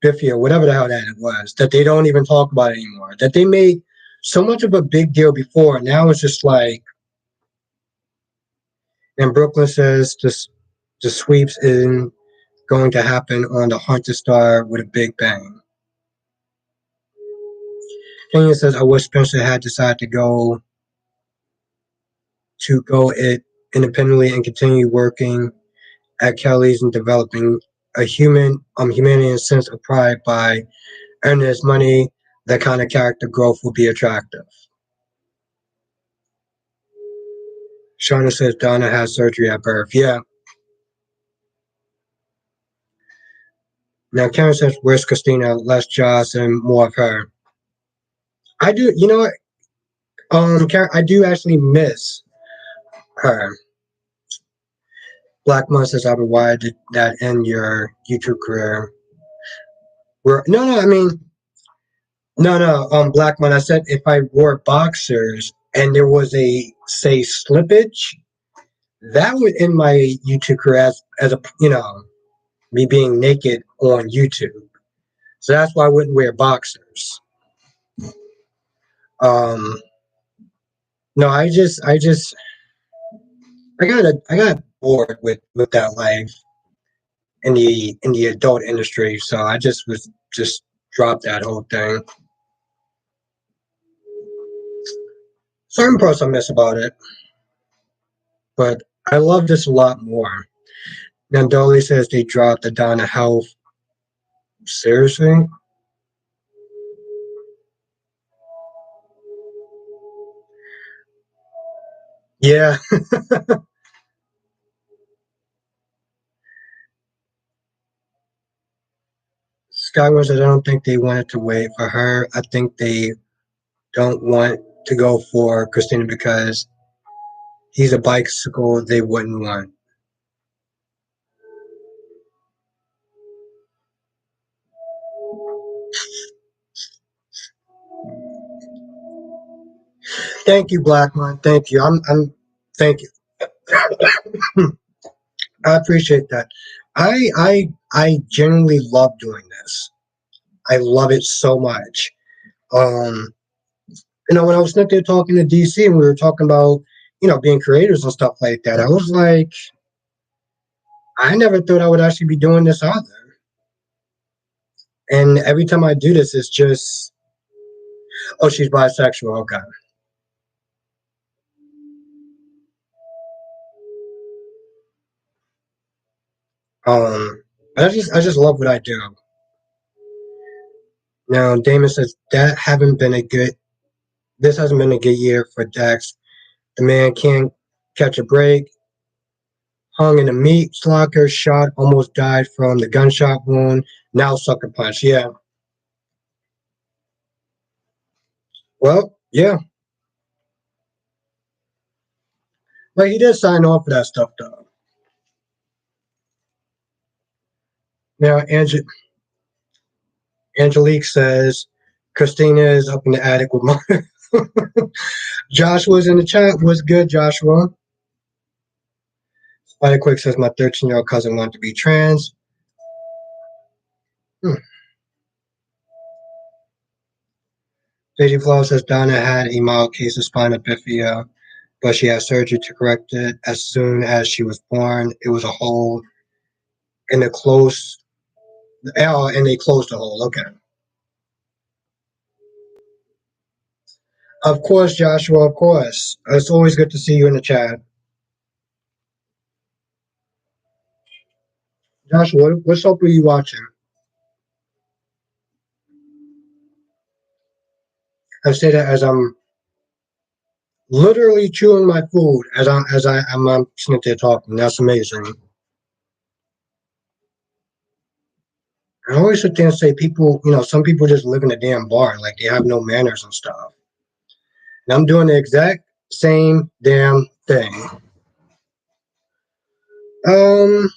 bifida, whatever the hell that it was. That they don't even talk about it anymore. That they made so much of a big deal before. Now it's just like, and Brooklyn says the sweeps isn't going to happen on the Hunt to Star with a big bang. Kenya says, I wish Spencer had decided to go to go it independently and continue working at Kelly's and developing a humanity and sense of pride by earning his money. That kind of character growth will be attractive. Shauna says Donna has surgery at birth. Yeah. Now Karen says, "Where's Christina? Less Joss and more of her." I do. You know what? Karen, I do actually miss her. Black Mom says, "Albert, why did that end your YouTube career?" No. I mean, no. Black Mom. I said if I wore boxers and there was a say slippage, that would end my YouTube career as a me being naked on YouTube. So that's why I wouldn't wear boxers. Um, no, I got bored with that life in the adult industry, so I just dropped that whole thing. Certain parts I miss about it, but I love this a lot more. Nandoli says they dropped the Donna Health. Seriously? Yeah. Skyward says I don't think they wanted to wait for her. I think they don't want to go for Christina because he's a bicycle they wouldn't want. Thank you, Blackman. Thank you. Thank you. I appreciate that. I genuinely love doing this. I love it so much. Um, when I was sitting there talking to DC and we were talking about, being creators and stuff like that, I was like, I never thought I would actually be doing this either. And every time I do this, it's just, oh, she's bisexual. Okay. I just love what I do. Now, Damon says that haven't been a good. This hasn't been a good year for Dex. The man can't catch a break. Hung in a meat locker, shot, almost died from the gunshot wound. Now sucker punch. Yeah. Well, yeah. But he did sign off for that stuff, though. Now, Angelique says Christina is up in the attic with my. Joshua's in the chat. What's good, Joshua? Spider Quick says my 13-year-old cousin wanted to be trans. Hmm. JG Flow says Donna had a mild case of spina bifida, but she had surgery to correct it as soon as she was born. It was a hole in the closed and they closed the hole. Okay. Of course, Joshua, of course. It's always good to see you in the chat. Joshua, what soap are you watching? I say that as I'm literally chewing my food I'm sitting there talking. That's amazing. I always sit there and say people, some people just live in a damn bar, like they have no manners and stuff. And I'm doing the exact same damn thing. Um,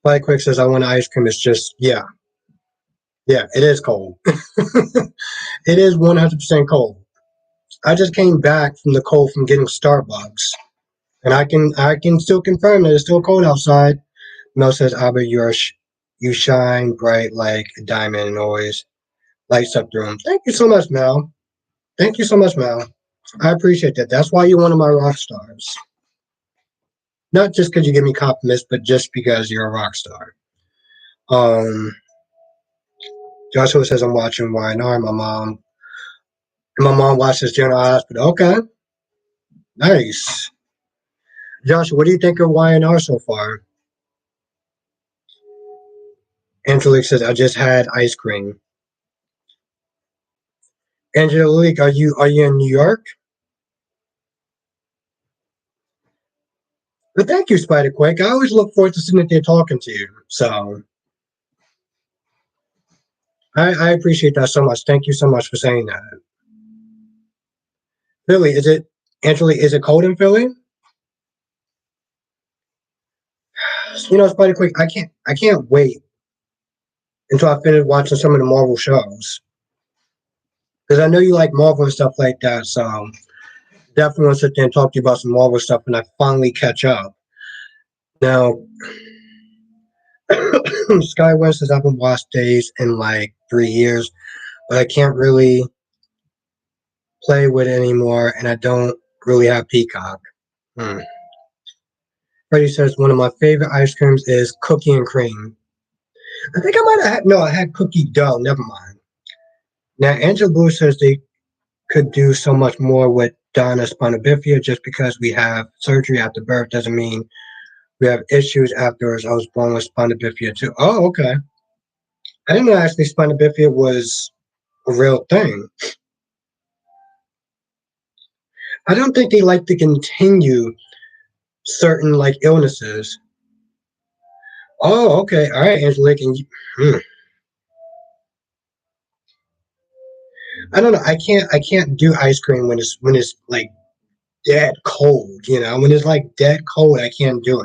Like Quick says, I want ice cream. It's just, yeah, it is cold. It is 100% cold. I just came back from the cold from getting Starbucks, and I can still confirm that it's still cold outside. Mel says, Albert, you shine bright like a diamond and always lights up the room. Thank you so much, Mel. Thank you so much, Mel. I appreciate that. That's why you're one of my rock stars. Not just because you give me compliments, but just because you're a rock star. Um, Joshua says I'm watching Y&R. My mom And my mom watches General Hospital. Okay, nice. Joshua, what do you think of Y&R so far? Angelique says, I just had ice cream. Angelique, are you in New York? But thank you, Spider Quake. I always look forward to sitting there talking to you. So I appreciate that so much. Thank you so much for saying that. Philly, is it Angelique, is it cold in Philly? Spider Quake, I can't wait until I finish watching some of the Marvel shows. Because I know you like Marvel and stuff like that. So definitely want to sit there and talk to you about some Marvel stuff when I finally catch up. Now, Skyward says I haven't watched Days in like 3 years, but I can't really play with it anymore, and I don't really have Peacock. Hmm. Freddie says one of my favorite ice creams is cookie and cream. I think I might have had, no, I had cookie dough. Never mind. Now, Angela Blue says they could do so much more with Donna spina bifida. Just because we have surgery after birth doesn't mean we have issues afterwards. I was born with spina bifida too. Oh, okay. I didn't know actually spina bifida was a real thing. I don't think they like to continue certain like illnesses. Oh, okay. All right, Angelique. I don't know. I can't do ice cream when it's like dead cold. When it's like dead cold, I can't do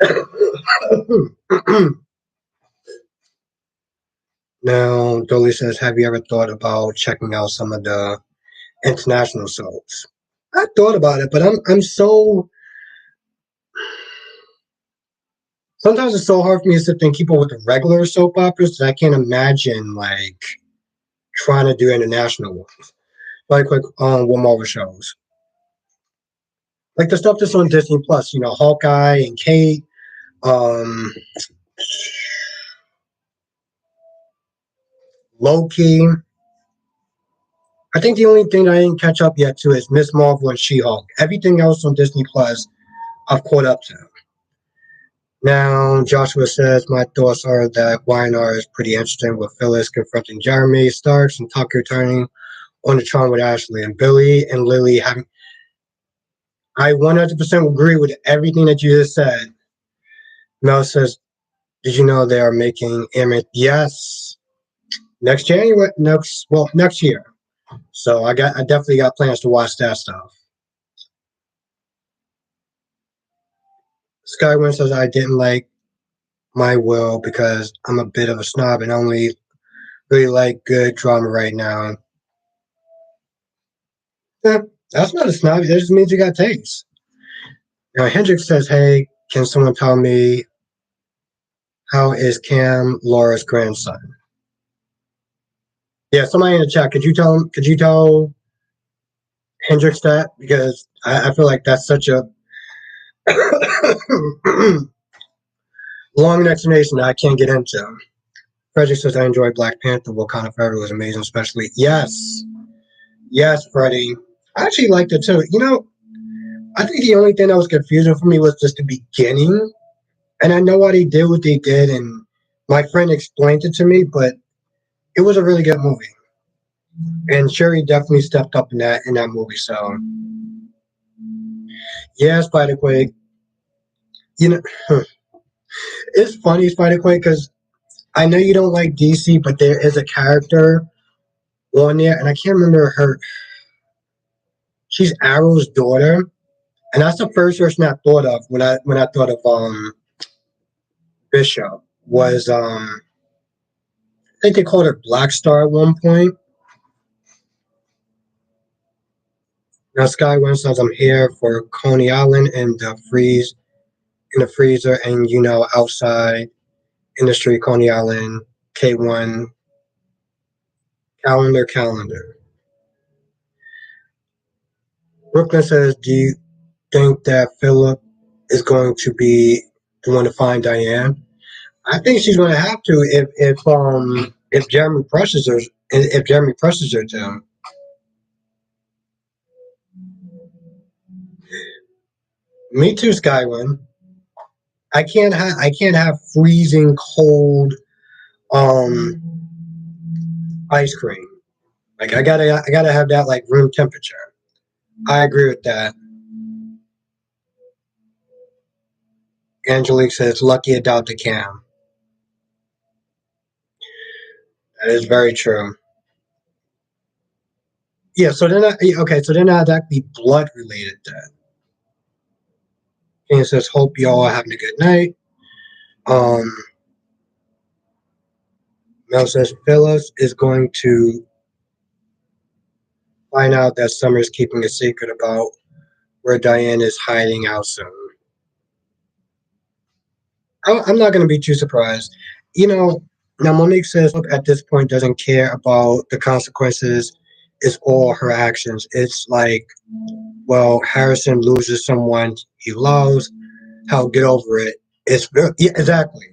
it. Now, Dolly says, have you ever thought about checking out some of the international soaps? I thought about it, but I'm so sometimes it's so hard for me to sit there and keep up with the regular soap operas that I can't imagine like trying to do international ones. Like what Marvel shows. Like the stuff that's on Disney Plus, Hawkeye and Kate, um, Loki. I think the only thing I didn't catch up yet to is Miss Marvel and She-Hulk. Everything else on Disney Plus, I've caught up to. Now, Joshua says, my thoughts are that YNR is pretty interesting with Phyllis confronting Jeremy Starks and Tucker returning on the Tron with Ashley and Billy and Lily having. I 100% agree with everything that you just said. Mel says, did you know they are making Emmett? Yes. Next January, next year. So I definitely got plans to watch that stuff. Skywind says I didn't like my will because I'm a bit of a snob and only really like good drama right now. Yeah, that's not a snob. That just means you got taste. Now Hendrix says, "Hey, can someone tell me how is Cam Laura's grandson?" Yeah, somebody in the chat. Could you tell him? Could you tell Hendrix that? Because I feel like that's such a long explanation that I can't get into. Frederick says, I enjoyed Black Panther. Wakanda Forever was amazing, especially. Yes. Yes, Freddie. I actually liked it too. I think the only thing that was confusing for me was just the beginning. And I know why they did what they did, and my friend explained it to me, but it was a really good movie. And Sherry definitely stepped up in that movie. So yeah, Spider Quake. You know, it's funny, Spider Quake, because I know you don't like DC, but there is a character on there, and I can't remember her. She's Arrow's daughter, and that's the first person I thought of when I thought of Bishop was I think they called her Black Star at one point. Now Skywind says I'm here for Coney Island and the freeze in the freezer, and outside in the street Coney Island K1 calendar. Brooklyn says, do you think that Philip is going to be the one to find Diane? I think she's going to have to if Jeremy if Jeremy presses her to. Me too, Skywin. I can't have freezing cold um ice cream. Like I gotta have that like room temperature. I agree with that. Angelique says, "Lucky adopted Cam." That is very true. Yeah. So then, okay. So then that'd be blood related. Then and it says, "Hope you all are having a good night." Um, Mel says Phyllis is going to find out that Summer's keeping a secret about where Diane is hiding out soon. I'm not going to be too surprised. You know, now Monique says, look, at this point, doesn't care about the consequences. It's all her actions. It's like, well, Harrison loses someone he loves. Hell, get over it. Yeah, exactly.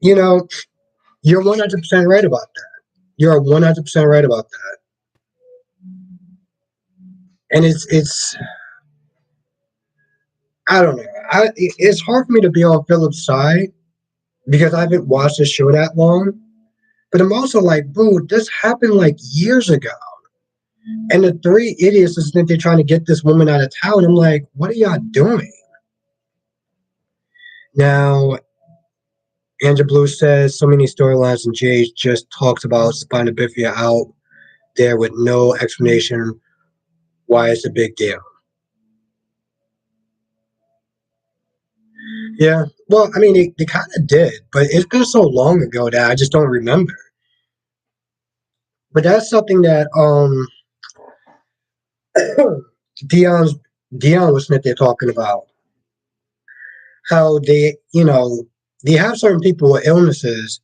You know, you're 100% right about that. You're 100% right about that. And it's I don't know. It's hard for me to be on Philip's side because I haven't watched the show that long. But I'm also like, boo, this happened like years ago. And the three idiots just think they're trying to get this woman out of town. I'm like, what are y'all doing? Now, Andrew Blue says so many storylines and Jay just talks about Spina Bifida out there with no explanation why it's a big deal. Yeah, well, I mean, they kind of did, but it's been so long ago that I just don't remember. But that's something that Dion's Dion was Smith they're talking about. How they have certain people with illnesses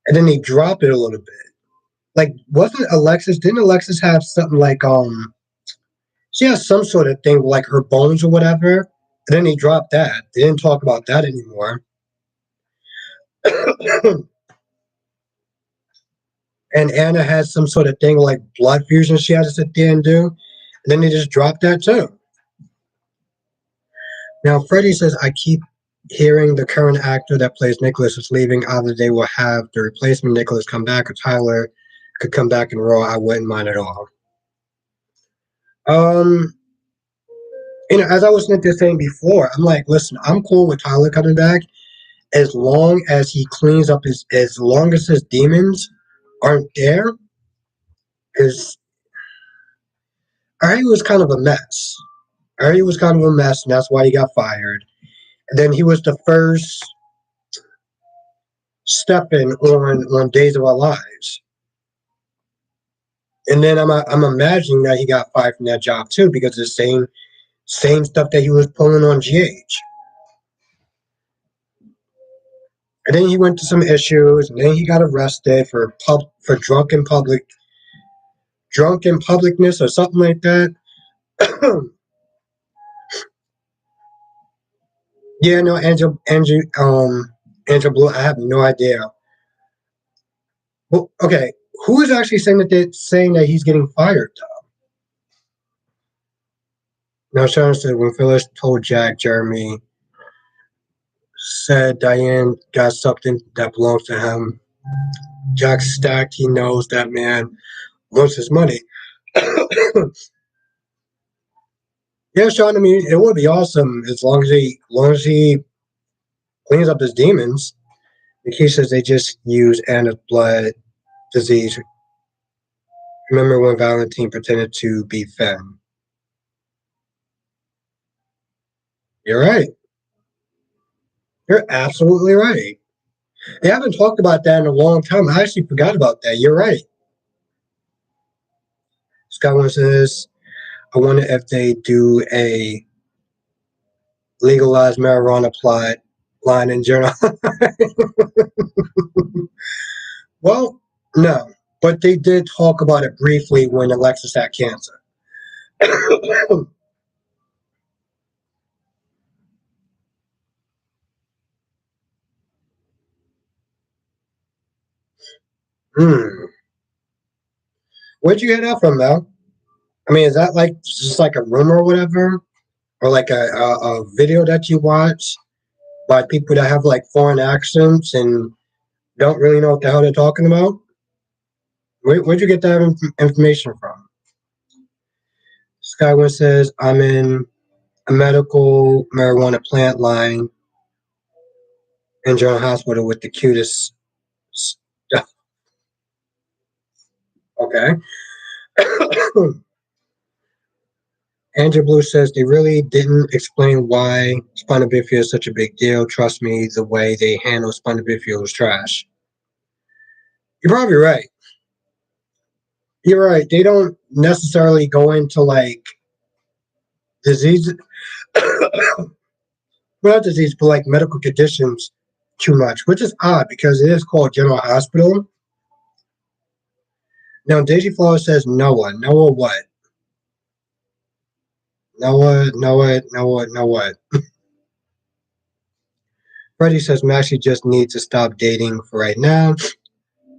and then they drop it a little bit. Like wasn't Alexis didn't Alexis have something like she has some sort of thing like her bones or whatever, and then they dropped that. They didn't talk about that anymore. And Anna has some sort of thing like blood fusion she has to sit there and do. And then they just dropped that too. Now Freddie says I keep hearing the current actor that plays Nicholas is leaving. Either they will have the replacement Nicholas come back or Tyler could come back in Raw. I wouldn't mind at all. Um as I was saying before, I'm like, listen, I'm cool with Tyler coming back as long as he cleans up as long as his demons aren't there. Because Ari was kind of a mess. Ari was kind of a mess, and that's why he got fired. And then he was the first stepping on Days of Our Lives. And then I'm imagining that he got fired from that job too because of the same stuff that he was pulling on GH. And then he went to some issues, and then he got arrested for drunken publicness or something like that. Yeah, no, Angel Blue. I have no idea. Well, okay, who is actually saying that he's getting fired? Though? Now, Sharon said when Phyllis told Jack, Jeremy said Diane got something that belongs to him. Jack's stacked. He knows that man wants his money. Yeah, Sean. I mean, it would be awesome as long as he cleans up his demons. The key says they just use Anna's blood disease. Remember when Valentine pretended to be Finn? You're right. You're absolutely right. They haven't talked about that in a long time. I actually forgot about that. You're right. Scott one says, I wonder if they do a legalized marijuana plot line in journal. Well, no. But they did talk about it briefly when Alexis had cancer. Hmm. Where'd you hear that from, Mel? I mean, is that like just like a rumor or whatever, or like a video that you watch by people that have like foreign accents and don't really know what the hell they're talking about? Where'd you get that information from? Skyward says, I'm in a medical marijuana plant line in General Hospital with the cutest stuff. Okay. Andrew Blue says they really didn't explain why spina bifida is such a big deal. Trust me, the way they handle spina bifida was trash. You're probably right. You're right. They don't necessarily go into like disease, well, not disease, but like medical conditions too much, which is odd because it is called General Hospital. Now, Daisy Flower says Noah. Noah what? Noah. Freddie says Maxie just needs to stop dating for right now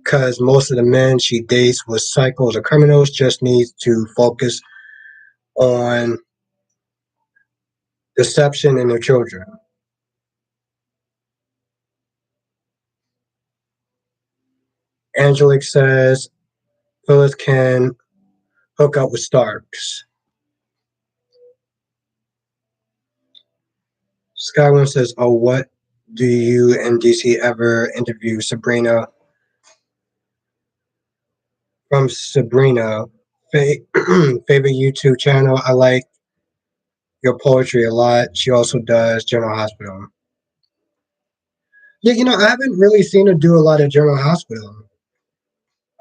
because most of the men she dates with psychos or criminals just needs to focus on deception and their children. Angelique says Phyllis can hook up with Starks. Skywin says, "Oh, what do you and DC ever interview Sabrina from Sabrina? Favorite YouTube channel? I like your poetry a lot. She also does General Hospital. Yeah, I haven't really seen her do a lot of General Hospital.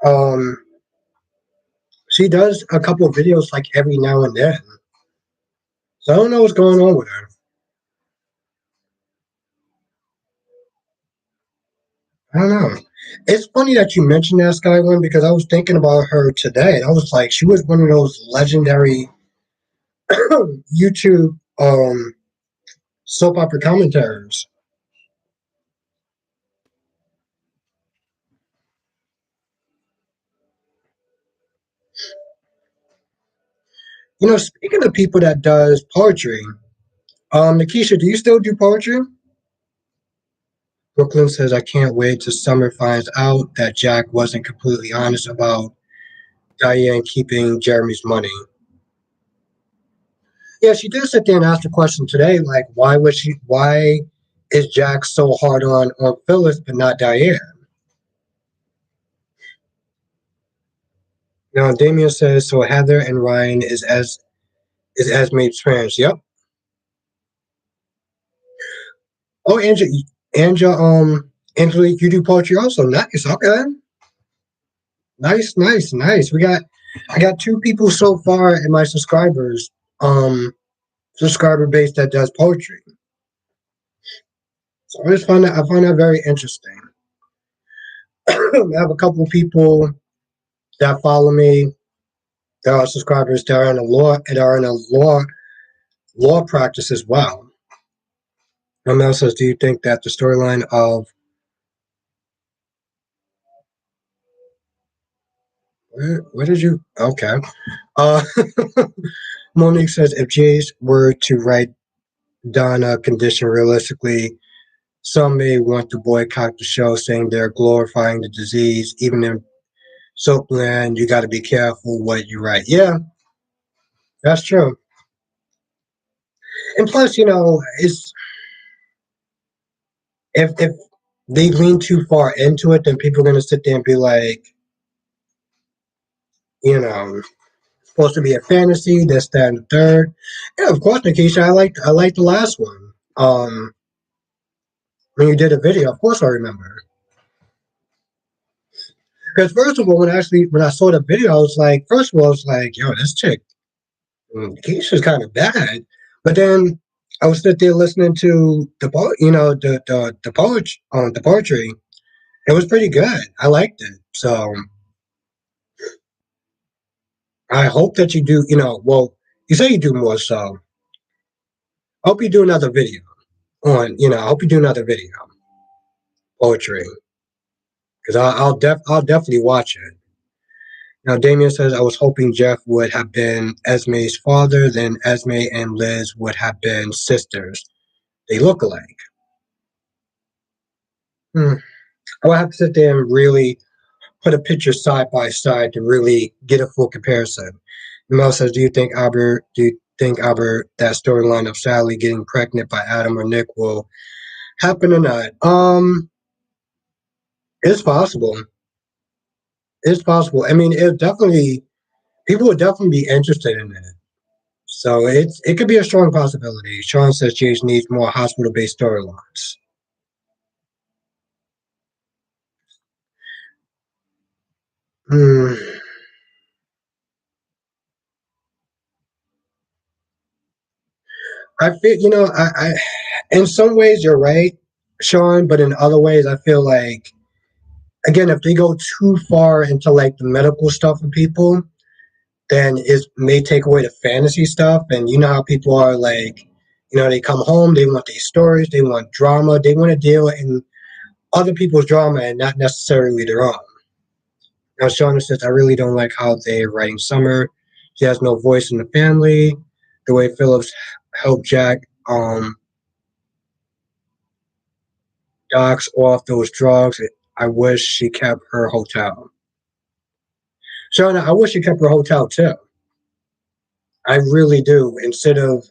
Um, she does a couple of videos like every now and then. So I don't know what's going on with her. I don't know. It's funny that you mentioned that Skywin because I was thinking about her today. I was like, she was one of those legendary YouTube soap opera commentators. Speaking of people that does poetry, Nikisha, do you still do poetry? Brooklyn says, I can't wait till Summer finds out that Jack wasn't completely honest about Diane keeping Jeremy's money. Yeah, she did sit there and ask the question today, like, why is Jack so hard on Phyllis but not Diane? Now Damien says, so Heather and Ryan is Esme's parents. Yep. Oh, Angelique, you do poetry also. Nice. Okay. Nice. I got two people so far in my subscriber base that does poetry. So I find that very interesting. I have a couple of people that follow me that are subscribers that are in a law practice as well. Mel says, do you think that the storyline of where did you okay? Uh, Monique says if Jace were to write down a condition realistically, some may want to boycott the show, saying they're glorifying the disease. Even in Soapland, you got to be careful what you write. Yeah, that's true. And plus, it's if they lean too far into it, then people are going to sit there and be like, it's supposed to be a fantasy, this, that, and the third. Yeah, of course, Nikisha, I like the last one. When you did a video, of course I remember. Because first of all, when I saw the video, I was like, first of all, I was like, yo, this chick, Keisha's kind of bad. But then I was sitting there listening to the poetry. It was pretty good. I liked it. So I hope that you do. Well, you say you do more. So I hope you do another video on. I hope you do another video poetry. because I'll definitely watch it. Now, Damien says, I was hoping Jeff would have been Esme's father, then Esme and Liz would have been sisters. They look alike. Hmm. I would have to sit there and really put a picture side by side to really get a full comparison. Mel says, do you think Albert, that storyline of Sally getting pregnant by Adam or Nick will happen or not? It's possible. It's possible. I mean, it definitely people would definitely be interested in it. So it could be a strong possibility. Sean says GH needs more hospital based storylines. Hmm. I feel I in some ways you're right, Sean, but in other ways I feel like again if they go too far into like the medical stuff of people, then it may take away the fantasy stuff. And you know how people are like, they come home, they want these stories, they want drama, they want to deal in other people's drama and not necessarily their own. Now, Shauna says, I really don't like how they're writing Summer. She has no voice in the family. The way Phillips helped Jack Docs off those drugs, I wish she kept her hotel. Shauna, I wish she kept her hotel too. I really do. Instead of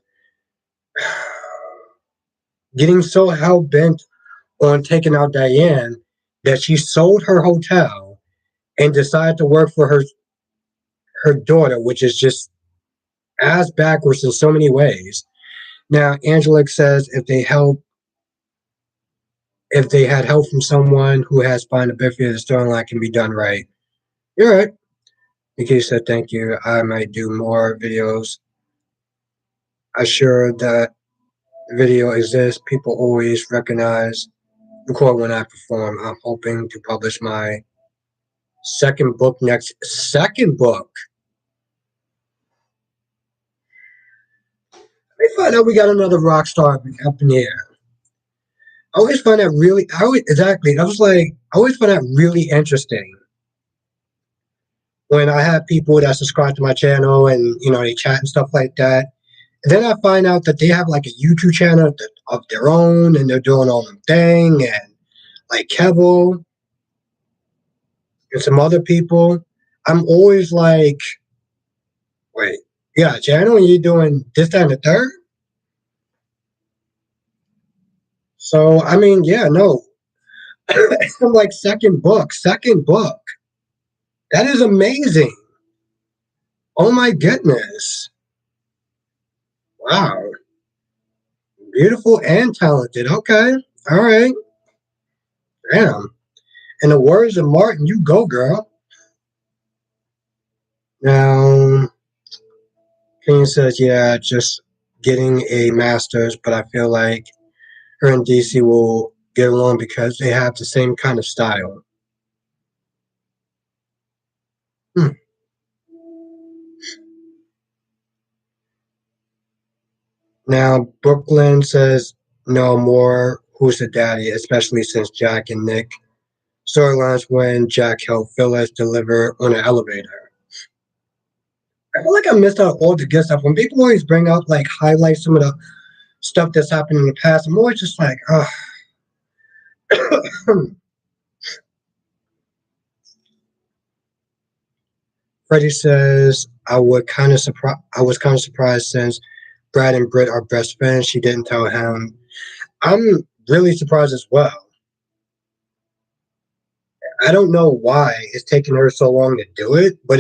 getting so hell bent on taking out Diane that she sold her hotel and decided to work for her daughter, which is just ass backwards in so many ways. Now, Angelique says if they had help from someone who has spinal bifida, the storyline can be done right. You're right. Nikki said, thank you. I might do more videos. I'm sure that video exists. People always recognize record when I perform. I'm hoping to publish my second book next. Second book. We find out we got another rock star up in here. I always find that really, exactly. I was like, I always find that really interesting when I have people that subscribe to my channel and, they chat and stuff like that. And then I find out that they have like a YouTube channel of their own and they're doing all their thing and like Kevo and some other people. I'm always like, wait, yeah, channel and you're doing this, that, and the third? So, I mean, yeah, no. I'm like, second book. That is amazing. Oh my goodness. Wow. Beautiful and talented. Okay. All right. Damn. In the words of Martin, you go, girl. Now, King says, yeah, just getting a master's, but I feel like her and DC will get along because they have the same kind of style. Hmm. Now, Brooklyn says, no more Who's the Daddy, especially since Jack and Nick storylines when Jack helped Phyllis deliver on an elevator. I feel like I missed out all the good stuff. When people always bring up, like, highlight some of the stuff that's happened in the past, I'm always just like, ugh. Freddie says, I was kind of surprised since Brad and Britt are best friends. She didn't tell him. I'm really surprised as well. I don't know why it's taking her so long to do it, but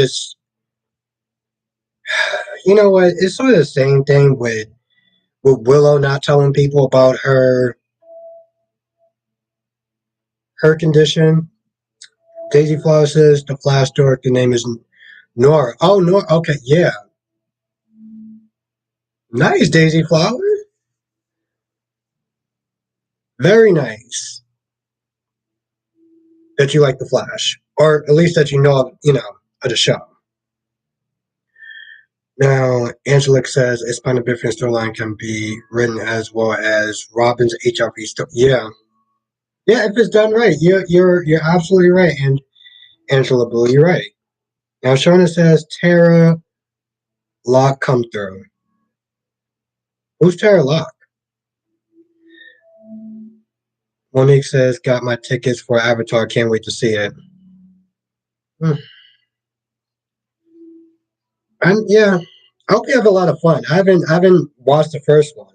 you know what? It's sort of the same thing with Willow not telling people about her condition. Daisy Flower says the Flash Dork. The name is Nora. Oh, Nora. Okay, yeah, nice, Daisy Flower. Very nice that you like the Flash, or at least that of the show. Now, Angelique says a Spina Bifida storyline can be written as well as Robin's HRV story. Yeah, Yeah, if it's done right, you're absolutely right. And Angela Blue, you're right. Now Shauna says Tara Lock come through. Who's Tara Lock? Monique says got my tickets for Avatar. Can't wait to see it. Hmm. And yeah, I hope you have a lot of fun. I haven't watched the first one.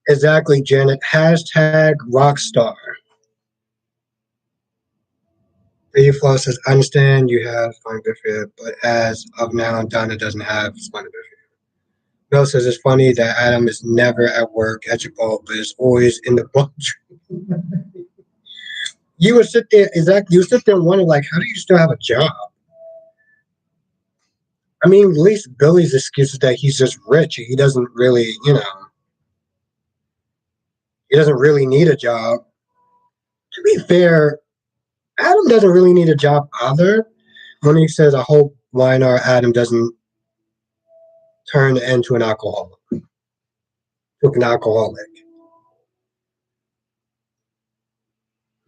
Exactly, Janet. Hashtag rockstar. The Flaw says, I understand you have spina bifida, but as of now, Donna doesn't have spina bifida. Bill says it's funny that Adam is never at work at Chipotle, but is always in the book. You would sit there, exactly. You would sit there and wonder, like, how do you still have a job? I mean, at least Billy's excuse is that he's just rich. He doesn't really, he doesn't really need a job. To be fair, Adam doesn't really need a job either. When he says, I hope Weinar Adam doesn't turn into an alcoholic.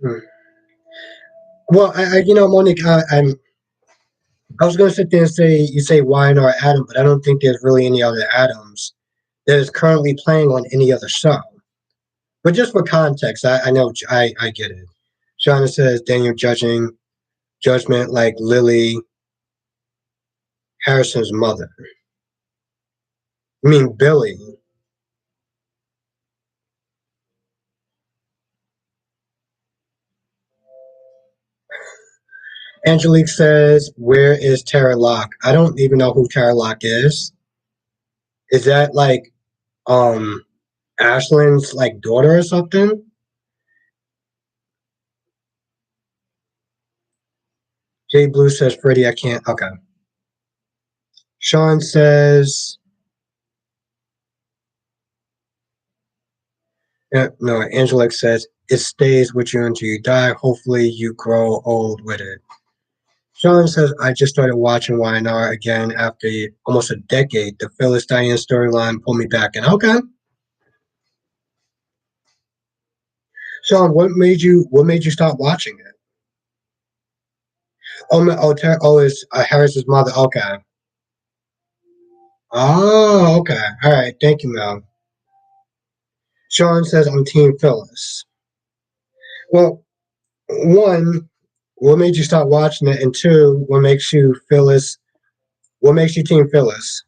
Hmm. Well, Monique, I was going to sit there and say you say Weinar Adam, but I don't think there's really any other Adams that is currently playing on any other show. But just for context, I know I get it. Shauna says Daniel judgment like Lily Harrison's mother. I mean Billy. Angelique says, "Where is Tara Locke?" I don't even know who Tara Locke is. Is that like um Ashlyn's like daughter or something? Jay Blue says, "Freddie, I can't." Okay. Sean says, no. Angelique says, "It stays with you until you die. Hopefully, you grow old with it." Sean says, I just started watching YNR again after almost a decade. The Phyllis Diane storyline pulled me back in. Okay. Sean, what made you stop watching it? Oh, it's Harris's mother. Okay. Oh, okay. All right. Thank you, Mel. Sean says I'm Team Phyllis. Well, one, what made you stop watching it? And two, what makes you Phyllis? What makes you Team Phyllis?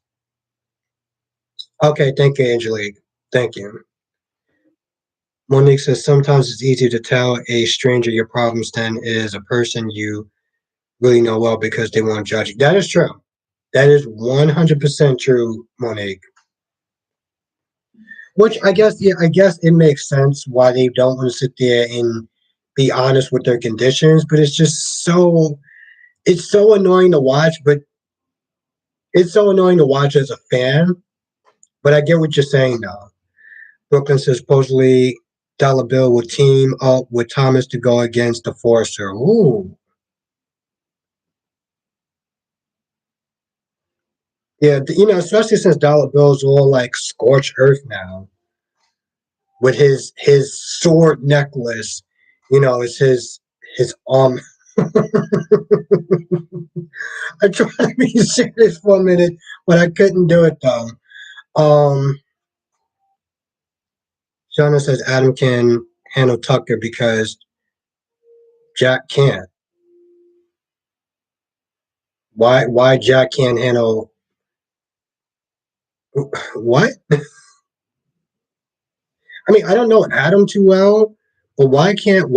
Okay, thank you, Angelique. Thank you. Monique says sometimes it's easier to tell a stranger your problems than it is a person you really know well because they won't judge you. That is true. That is 100% true, Monique. Which I guess, yeah, I guess it makes sense why they don't want to sit there and be honest with their conditions, but it's so annoying to watch, but it's so annoying to watch as a fan. But I get what you're saying though. Brooklyn says supposedly Dollar Bill will team up with Thomas to go against the Forester. Ooh. Yeah, especially since Dollar Bill's all like scorched earth now with his sword necklace. It's his arm. I tried to be serious for a minute, but I couldn't do it though. Um, Shauna says Adam can handle Tucker because Jack can't. Why Jack can't handle what? I mean, I don't know Adam too well, but why can't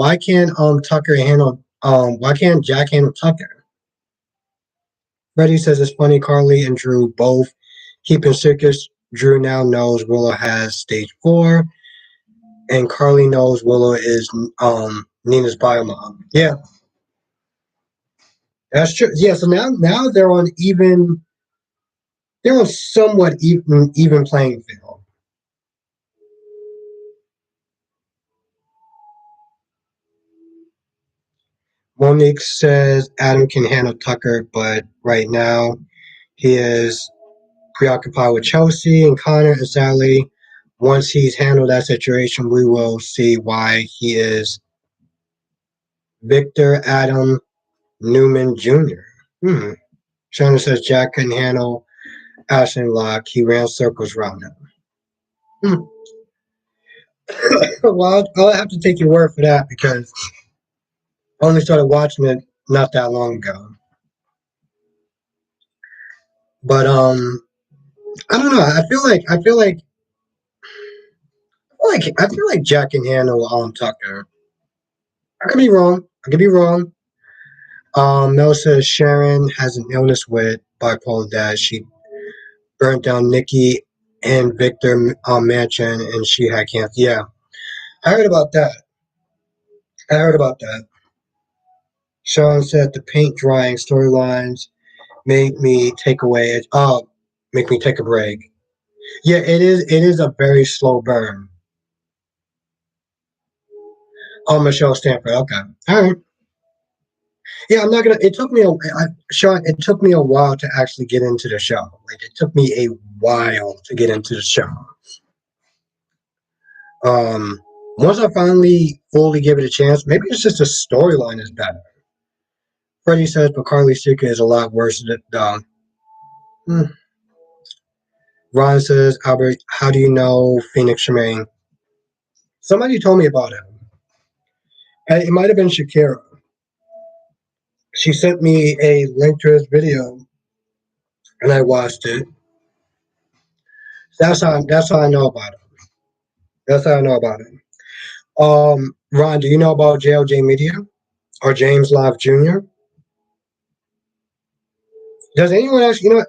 Tucker handle why can't Jack handle Tucker? Freddie says it's funny Carly and Drew both keeping circus. Drew now knows Willow has stage 4, and Carly knows Willow is Nina's bio mom. Yeah, that's true. Yeah, so now they're on somewhat even playing field. Monique says Adam can handle Tucker, but right now he is preoccupied with Chelsea and Connor and Sally. Once he's handled that situation, we will see why he is Victor Adam Newman Jr. Hmm. Shannon says Jack couldn't handle Ashton Locke. He ran circles around him. Hmm. Well, I'll have to take your word for that because I only started watching it not that long ago. But I don't know. I feel like Jack can handle Tucker. I could be wrong. I could be wrong. Mel says Sharon has an illness with bipolar dad. She burnt down Nikki and Victor mansion, and she had cancer. Yeah, I heard about that. I heard about that. Sean said the paint drying storylines made me take away it. Make me take a break. Yeah, it is. It is a very slow burn. Oh, Michelle Stanford. Okay, all right. Yeah, I'm not gonna. It took me Sean. It took me a while to actually get into the show. Like it took me a while to get into the show. Um, Once I finally fully give it a chance, maybe it's just the storyline is better. Freddie says, but Carly's secret is a lot worse than hmm. Ron says, Albert, how do you know Phoenix Shemaine? Somebody told me about him. And it might have been Shakira. She sent me a link to his video, and I watched it. That's how I know about him. That's how I know about him. Ron, do you know about JLJ Media or James Live Jr.? Does anyone else? You know what?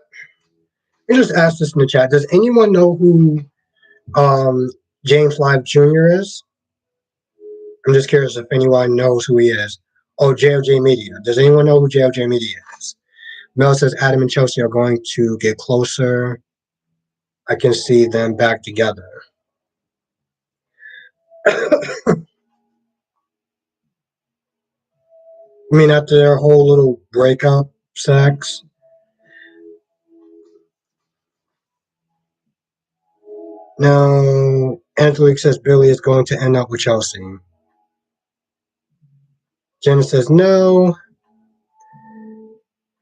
Let me just ask this in the chat. Does anyone know who um, James Live Jr. is? I'm just curious if anyone knows who he is. Oh, JLJ Media. Does anyone know who JLJ Media is? Mel says Adam and Chelsea are going to get closer. I can see them back together. I mean, after their whole little breakup sex. Now, Anthony says Billy is going to end up with Chelsea. Jenna says no.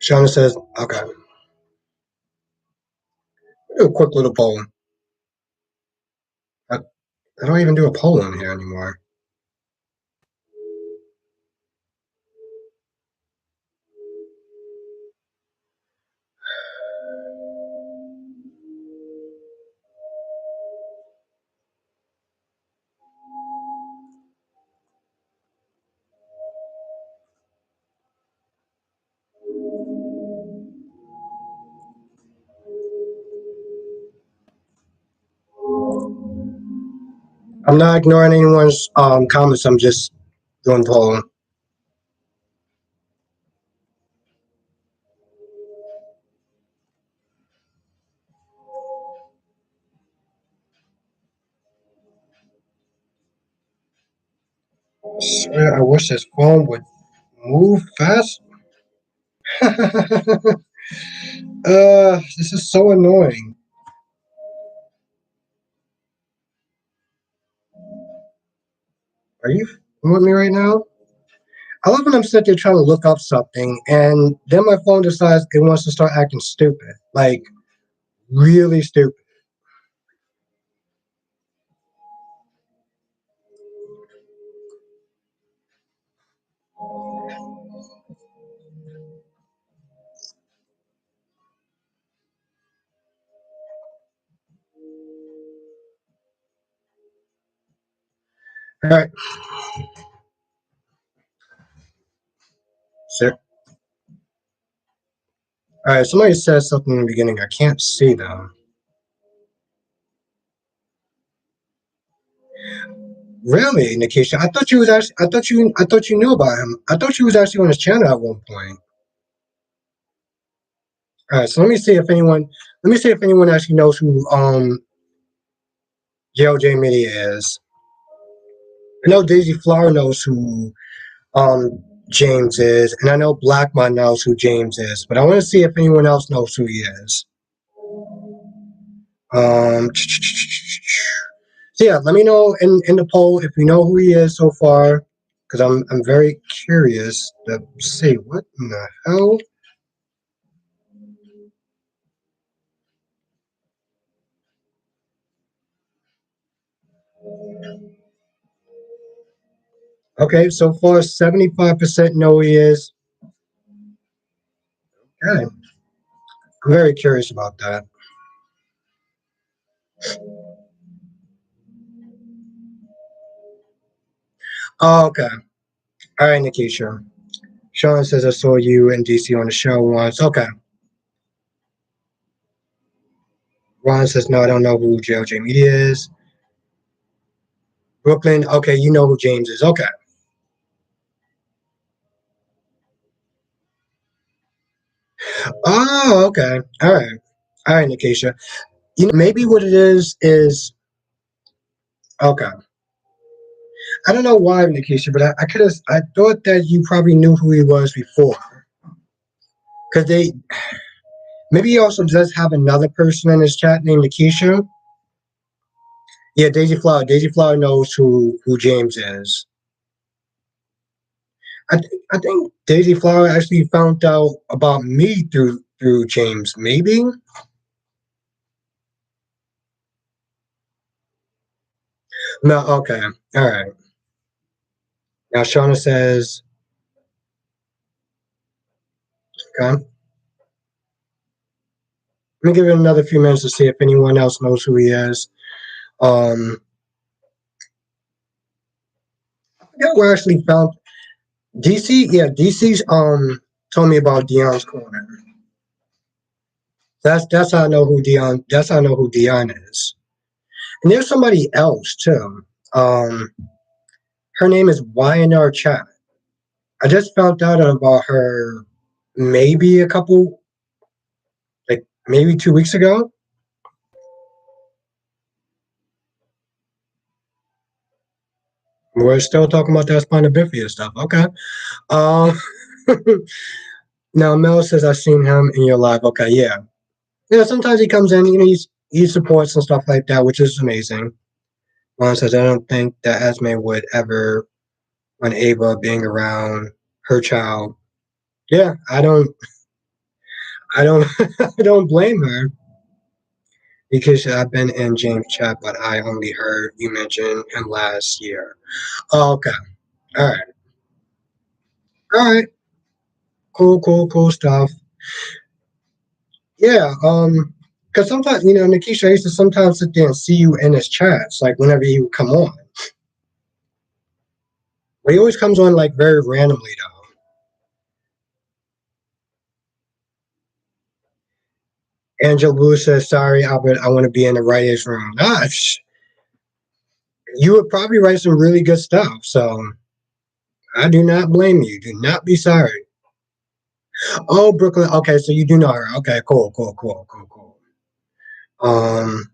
Shauna says, okay. Do a quick little poll. I, I don't even do a poll in here anymore. I'm not ignoring anyone's comments. I'm just doing poll. I wish this phone would move fast. This is so annoying. Are you with me right now? I love when I'm sitting there trying to look up something, and then my phone decides it wants to start acting stupid, like really stupid. All right, sir. All right. Somebody said something in the beginning. I can't see them. Really, Nikisha? I thought you was actually. I thought you knew about him. I thought you was actually on his channel at one point. All right. So let me see if anyone. Let me see if anyone actually knows who JLJ Media is. I know Daisy Flower knows who James is, and I know Blackmon knows who James is, but I want to see if anyone else knows who he is. Um, So yeah, let me know in the poll if you know who he is so far, because I'm very curious to see what in the hell. Okay, so far 75% know who he is. Okay, I'm very curious about that. Oh, okay. All right, Nikisha. Sean says I saw you in DC on the show once. Okay. Ron says no, I don't know who JLJ Media is. Brooklyn. Okay, you know who James is. Okay. Oh, okay. All right. All right, Nikisha. You know, maybe what it is okay. I don't know why, Nikisha, but I could have. I thought that you probably knew who he was before, because they maybe he also does have another person in his chat named Nikisha. Yeah, Daisy Flower. Daisy Flower knows who James is. I think Daisy Flower actually found out about me through James. Maybe. No. Okay. All right. Now Shauna says, okay. Let me give it another few minutes to see if anyone else knows who he is. Um, yeah, we actually found DC. Yeah, DC's told me about Dion's corner. That's how I know who Dion. That's how I know who Dion is. And there's somebody else too. Um, her name is YNR Chat. I just found out about her maybe a couple, like maybe 2 weeks ago. We're still talking about that spina bifida stuff. Okay. Um, now Mel says I've seen him in your live. Okay, yeah. Yeah, sometimes he comes in, he supports and stuff like that, which is amazing. Ron says I don't think that Esme would ever on Ava being around her child. Yeah, I don't I don't blame her because I've been in James chat, but I only heard you mention him last year. Oh, okay. All right. All right. Cool stuff. Yeah, because sometimes, Nikisha, I used to sometimes sit there and see you in his chats, like whenever he would come on. But he always comes on like very randomly though. Angela Blue says, "Sorry, Albert, I want to be in the writers' room." Gosh, you would probably write some really good stuff. So I do not blame you. Do not be sorry. Oh, Brooklyn. Okay, so you do know her. Okay, cool. Um,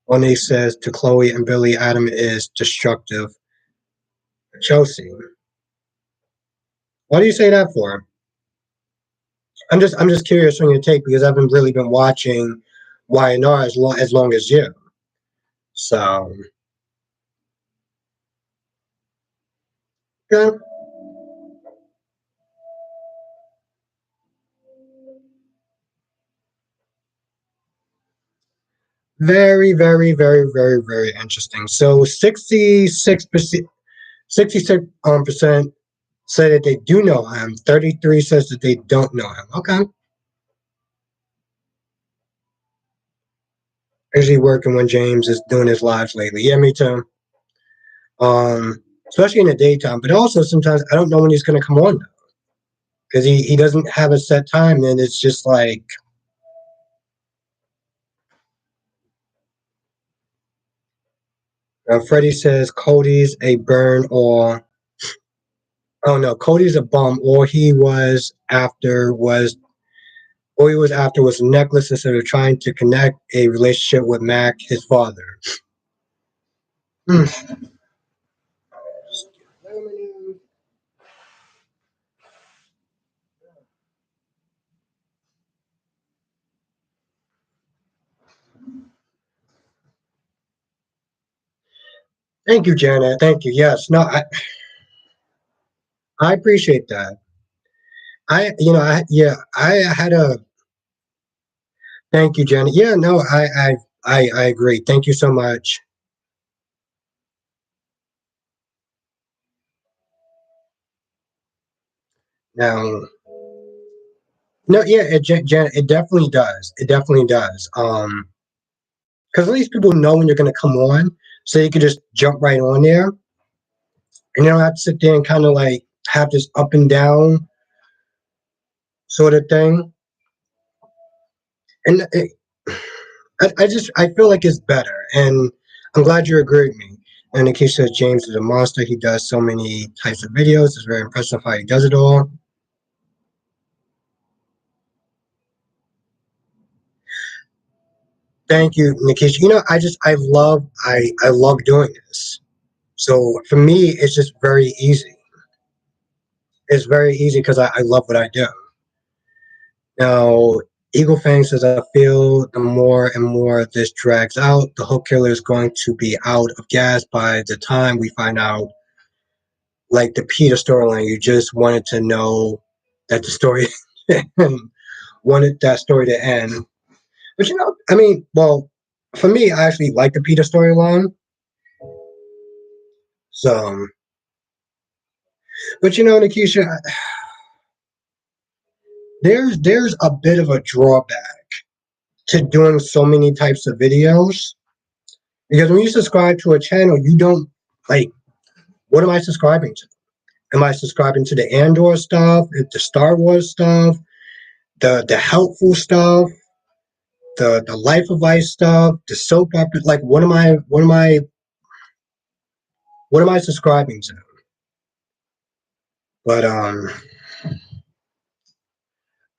Monet says to Chloe and Billy, Adam is destructive. Chelsea, why do you say that for? I'm just curious on your take because I haven't really been watching YNR as long as you. So yeah, very interesting. So 66% say that they do know him. 33 says that they don't know him. Okay, actually working when James is doing his lives lately. Yeah, me too. Especially in the daytime, but also sometimes I don't know when he's going to come on because he doesn't have a set time. And it's just like Freddie says Cody's a burn or oh no, Cody's a bum, or he was after was a necklace instead of trying to connect a relationship with Mac, his father. Hmm. Thank you, Janet. Thank you. Yes. No, I appreciate that. I had a thank you, Janet. Yeah, no, I agree. Thank you so much. Now, no, yeah, Janet, it definitely does. It definitely does. Because at least people know when you're going to come on, so you can just jump right on there, and you don't have to sit there and kind of like have this up and down sort of thing. And I feel like it's better, and I'm glad you agree with me. And in case says James is a monster, he does so many types of videos. It's very impressive how he does it all. Thank you, Nikisha. I love doing this. So for me, it's just very easy. It's very easy because I love what I do. Now, Eagle Fang says, I feel the more and more this drags out, the hook killer is going to be out of gas by the time we find out, like the Peter storyline. You just wanted to know that the story wanted that story to end. But I mean, well, for me, I actually like the Peter storyline. So, but Nikisha, there's a bit of a drawback to doing so many types of videos because when you subscribe to a channel, you don't like what am I subscribing to? Am I subscribing to the Andor stuff, the Star Wars stuff, the helpful stuff, the Life of Ice stuff, the soap opera? Like, what am I subscribing to? But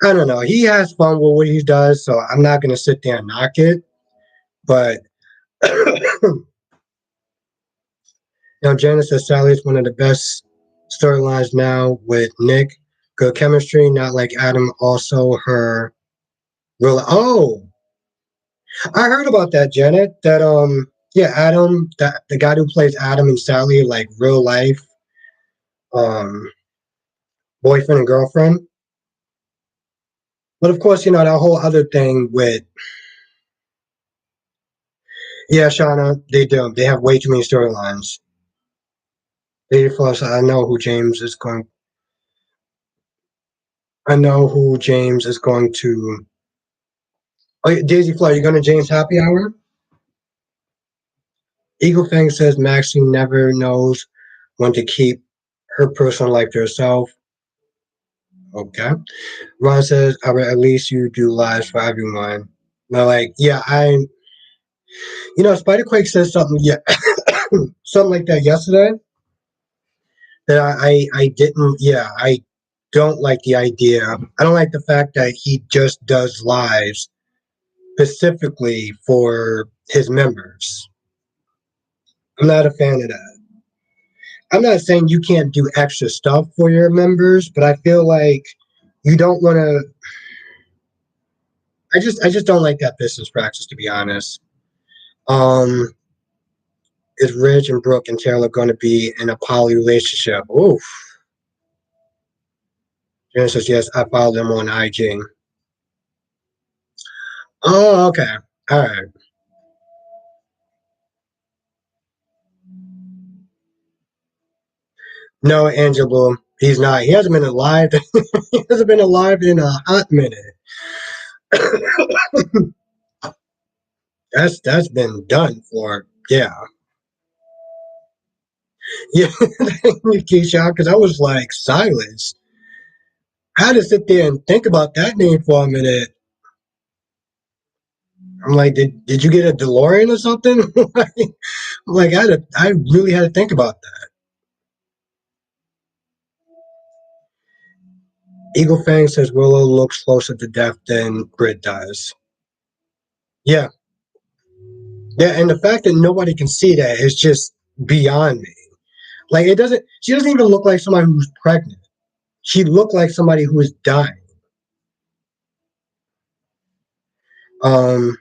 I don't know. He has fun with what he does, so I'm not gonna sit there and knock it. But Janice says Sally is one of the best storylines now with Nick. Good chemistry, not like Adam. Also, her real. Oh, I heard about that, Janet. That yeah, Adam, that the guy who plays Adam and Sally, like real life, um, boyfriend and girlfriend. But of course, that whole other thing with yeah, Shauna, they do. They have way too many storylines. Lady Flush, I know who James is going. I know who James is going to. Oh, yeah, Daisy Fly, you going to James Happy Hour? Eagle Fang says Maxine never knows when to keep her personal life to herself. Okay. Ron says, Albert, at least you do lives for everyone. Now, like, yeah, Spiderquake said something, yeah, something like that yesterday that I didn't, yeah, I don't like the idea. I don't like the fact that he just does lives specifically for his members. I'm not a fan of that. I'm not saying you can't do extra stuff for your members, but I feel like you don't want to. I just don't like that business practice, to be honest. Um, is Rich and Brooke and Taylor going to be in a poly relationship? Oof. Jen says yes. I follow them on IG. Oh, okay. All right. No, Angelo, he's not. He hasn't been alive. He hasn't been alive in a hot minute. That's been done for. Yeah, yeah. Keisha, because I was like silence. I had to sit there and think about that name for a minute. I'm like, did you get a DeLorean or something? Like I really had to think about that. Eagle Fang says Willow looks closer to death than Britt does. Yeah, yeah, and the fact that nobody can see that is just beyond me. Like it doesn't. She doesn't even look like somebody who's pregnant. She looked like somebody who is dying. Um,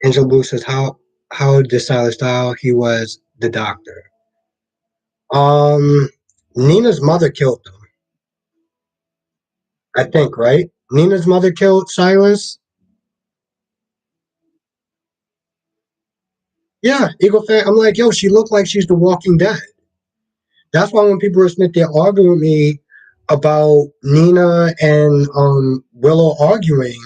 Angel Blue says, how did Silas die? He was the doctor. Um, Nina's mother killed them. I think, right? Nina's mother killed Silas. Yeah, Eagle fan. I'm like, yo, she looked like she's the Walking Dead. That's why when people were sitting there arguing with me about Nina and Willow arguing,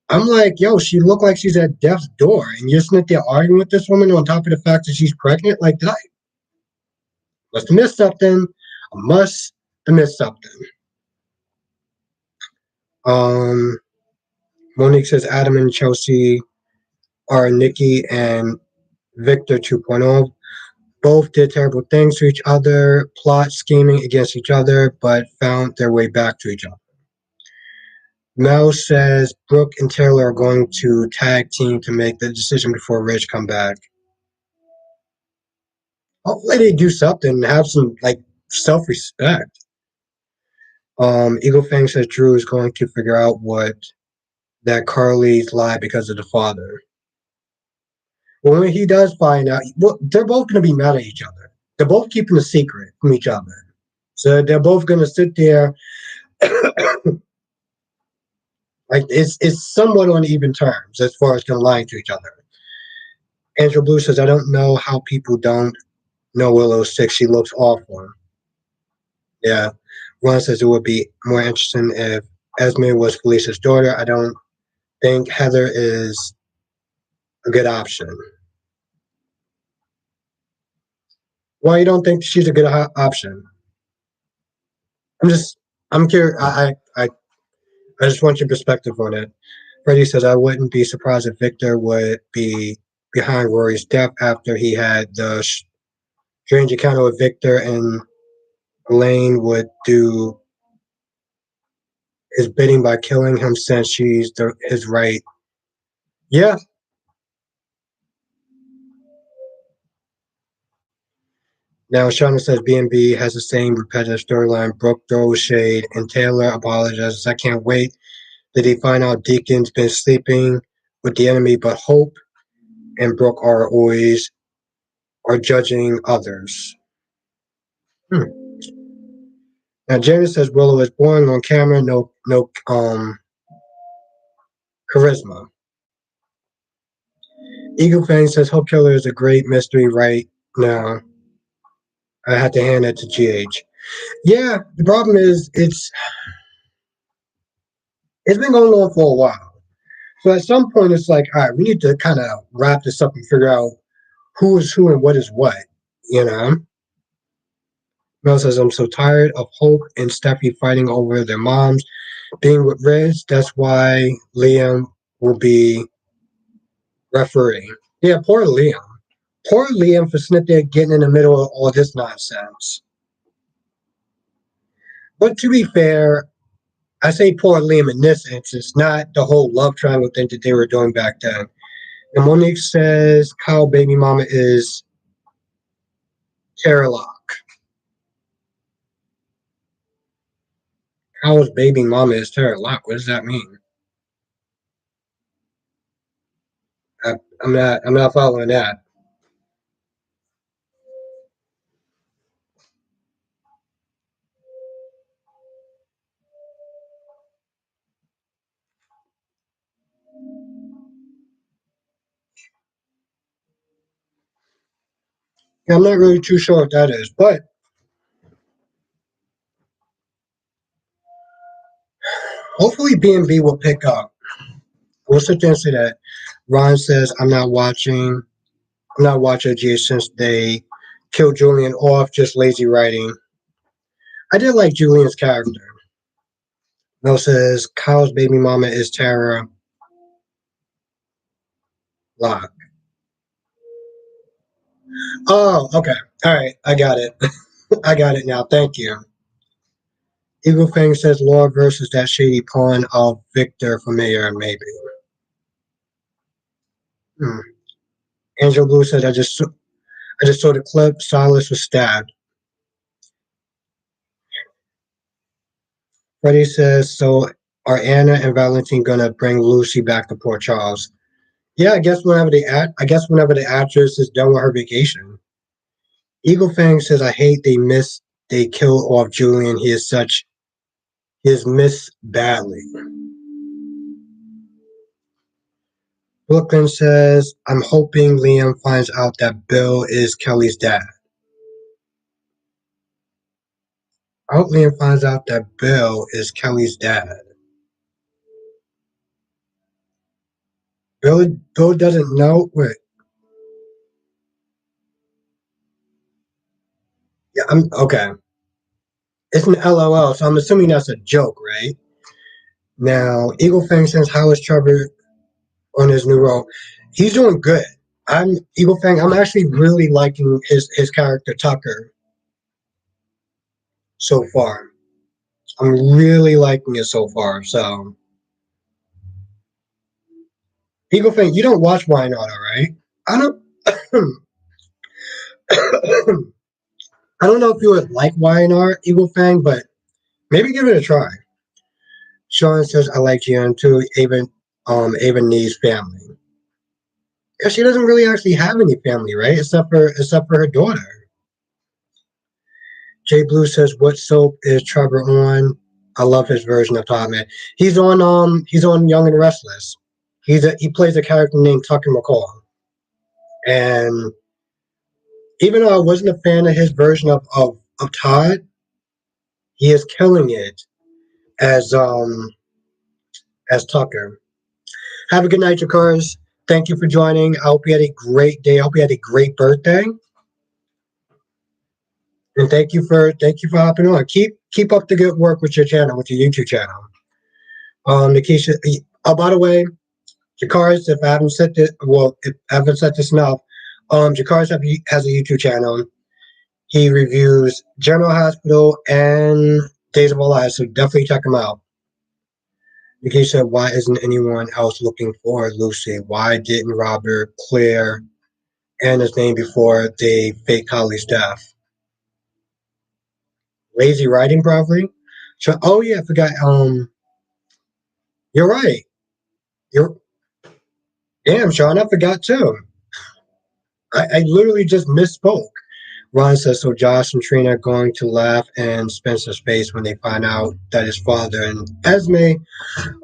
I'm like, yo, she looked like she's at death's door, and you're sitting there arguing with this woman on top of the fact that she's pregnant. Like, did I must have missed something? I must have missed something. Um, Monique says Adam and Chelsea are Nikki and Victor 2.0. Both did terrible things to each other, plot scheming against each other, but found their way back to each other. Mel says Brooke and Taylor are going to tag team to make the decision before Rich come back. Hopefully they do something and have some like self-respect. Eagle Fang says Drew is going to figure out what that Carly's lied because of the father. Well, when he does find out, well, they're both going to be mad at each other. They're both keeping a secret from each other. So they're both going to sit there like it's somewhat on even terms as far as them lying to each other. Angel Blue says, I don't know how people don't know Willow sick. She looks awful. Yeah. Ron says it would be more interesting if Esme was Felicia's daughter. I don't think Heather is a good option. Why you don't think she's a good option? I'm just, I'm curious. I just want your perspective on it. Freddie says, I wouldn't be surprised if Victor would be behind Rory's death after he had the strange encounter with Victor, and Elaine would do his bidding by killing him since she's his right. Yeah. Now, Shauna says B&B has the same repetitive storyline. Brooke throws shade, and Taylor apologizes. I can't wait. Did he find out Deacon's been sleeping with the enemy? But Hope and Brooke are judging others. Now, Janice says Willow is boring on camera. No charisma. Eagle Fang says Hope Killer is a great mystery right now. I had to hand it to GH. Yeah, the problem is it's been going on for a while. So at some point, it's like, all right, we need to kind of wrap this up and figure out who is who and what is what. You know. Mel says I'm so tired of Hope and Steffi fighting over their moms being with Riz. That's why Liam will be refereeing. Yeah, poor Liam. Poor Liam for sitting there getting in the middle of all this nonsense. But to be fair, I say poor Liam in this instance, not the whole love triangle thing that they were doing back then. And Monique says Kyle baby mama is Tara Locke. Kyle's baby mama is Tara Locke. What does that mean? I'm not following that. Yeah, I'm not really too sure what that is, but hopefully B&B will pick up. We'll sit there and say that. Ron says I'm not watching G since they killed Julian off, just lazy writing. I did like Julian's character. Mel says Kyle's baby mama is Tara Locke. Oh, okay. All right. I got it. I got it now. Thank you. Eagle Fang says Laura versus that shady pawn of Victor Familiar, maybe. Hmm. Angel Blue says I just saw the clip. Silas was stabbed. Freddie says, so are Anna and Valentine gonna bring Lucy back to Port Charles? Yeah, I guess whenever the actress is done with her vacation. Eagle Fang says, "I hate they kill off Julian. He is missed badly." Brooklyn says, "I'm hoping Liam finds out that Bill is Kelly's dad." I hope Liam finds out that Bill is Kelly's dad. Bill doesn't know. Wait, yeah, I'm okay. It's an LOL, so I'm assuming that's a joke, right? Now, Eagle Fang says, "How is Trevor on his new role?" He's doing good. I'm Eagle Fang. I'm actually really liking his character Tucker so far. I'm really liking it so far. So, Eagle Fang, you don't watch Wynonna, right? I don't. I don't know if you would like Wynonna, Eagle Fang, but maybe give it a try. Sean says, "I like Jian too." Ava needs family. Yeah, she doesn't really actually have any family, right? Except for her daughter. Jay Blue says, "What soap is Trevor on?" I love his version of Todd Man. He's on Young and Restless. He plays a character named Tucker McCall. And even though I wasn't a fan of his version of Todd, he is killing it as as Tucker. Have a good night, Jakars. Thank you for joining. I hope you had a great day. I hope you had a great birthday. And thank you for hopping on. Keep up the good work with your channel, with your YouTube channel. Nikisha. Oh, by the way, Jakars, if I haven't said this, well, if I haven't said this enough, Jakars has a YouTube channel. He reviews General Hospital and Days of Our Lives, so definitely check him out. Nikki said, "Why isn't anyone else looking for Lucy? Why didn't Robert clear Anna's name before they faked Holly's death?" Lazy writing, probably. So, oh yeah, I forgot. You're right. You're damn, Sean. I forgot too. I literally just misspoke. Ron says, "So Josh and Trina are going to laugh in Spencer's face when they find out that his father and Esme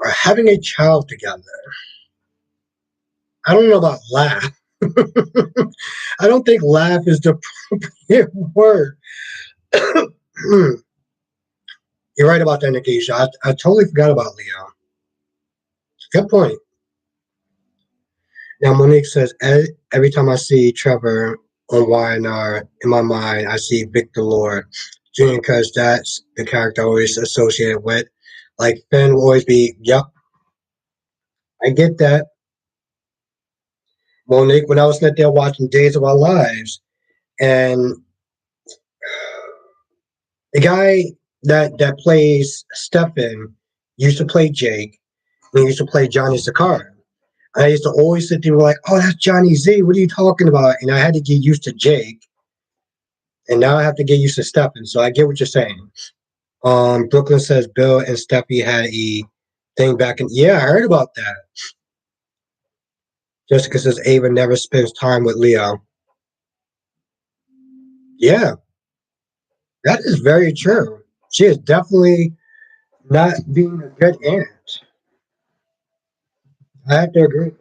are having a child together." I don't know about laugh. I don't think laugh is the appropriate word. You're right about that, Nikisha. I totally forgot about Leo. Good point. Now, Monique says, every time I see Trevor on YNR, in my mind, I see Victor Lord Jr. because that's the character I always associated with. Like, Finn will always be, yep, I get that. Monique, when I was sitting there watching Days of Our Lives, and the guy that plays Stefan used to play Jake, and he used to play Johnny Sakara. I used to always sit there and be like, "Oh, that's Johnny Z. What are you talking about?" And I had to get used to Jake, and now I have to get used to Stefan. So I get what you're saying. Brooklyn says Bill and Steffi had a thing back in. Yeah, I heard about that. Jessica says Ava never spends time with Leo. Yeah, that is very true. She is definitely not being a good aunt. I have to agree.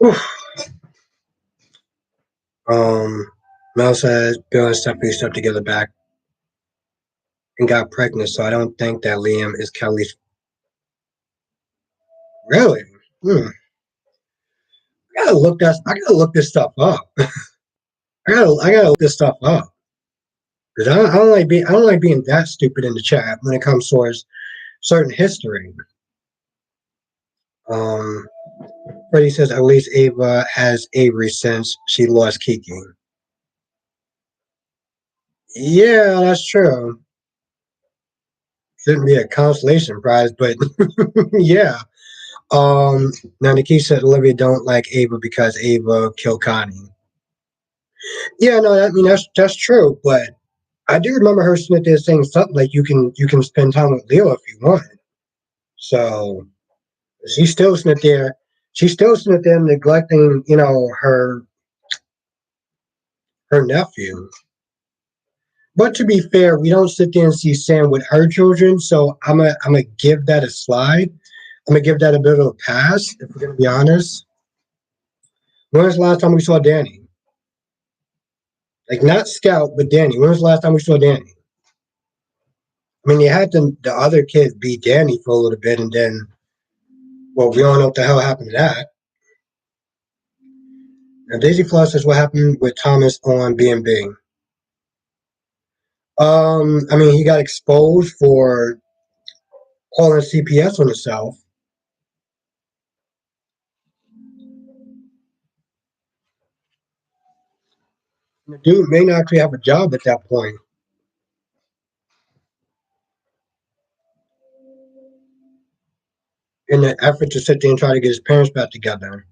Oof. Um, Mel says Bill and Steffi stepped together back and got pregnant, so I don't think that Liam is Kelly's. Really? Hmm. I gotta look this stuff up. I gotta look this stuff up because I don't like being that stupid in the chat when it comes towards certain history. Um, Freddie says at least Ava has Avery since she lost Kiki. Yeah, that's true. Shouldn't be a consolation prize, but yeah. Now Nikki said Olivia don't like Ava because Ava killed Connie. Yeah, no, I mean that's true, but I do remember her sitting there saying something like, "You can spend time with Leo if you want." So she's still sitting there. She's still sitting there neglecting, her nephew. But to be fair, we don't sit there and see Sam with her children, so I'm gonna give that a slide. I'm gonna give that a bit of a pass if we're gonna be honest. When was the last time we saw Danny? Like not Scout, but Danny. When was the last time we saw Danny? I mean, you had the other kids beat Danny for a little bit, and then, well, we don't know what the hell happened to that. And Daisy Floss says what happened with Thomas on B&B. I mean, he got exposed for calling CPS on himself. The dude may not actually have a job at that point. In an effort to sit there and try to get his parents back together.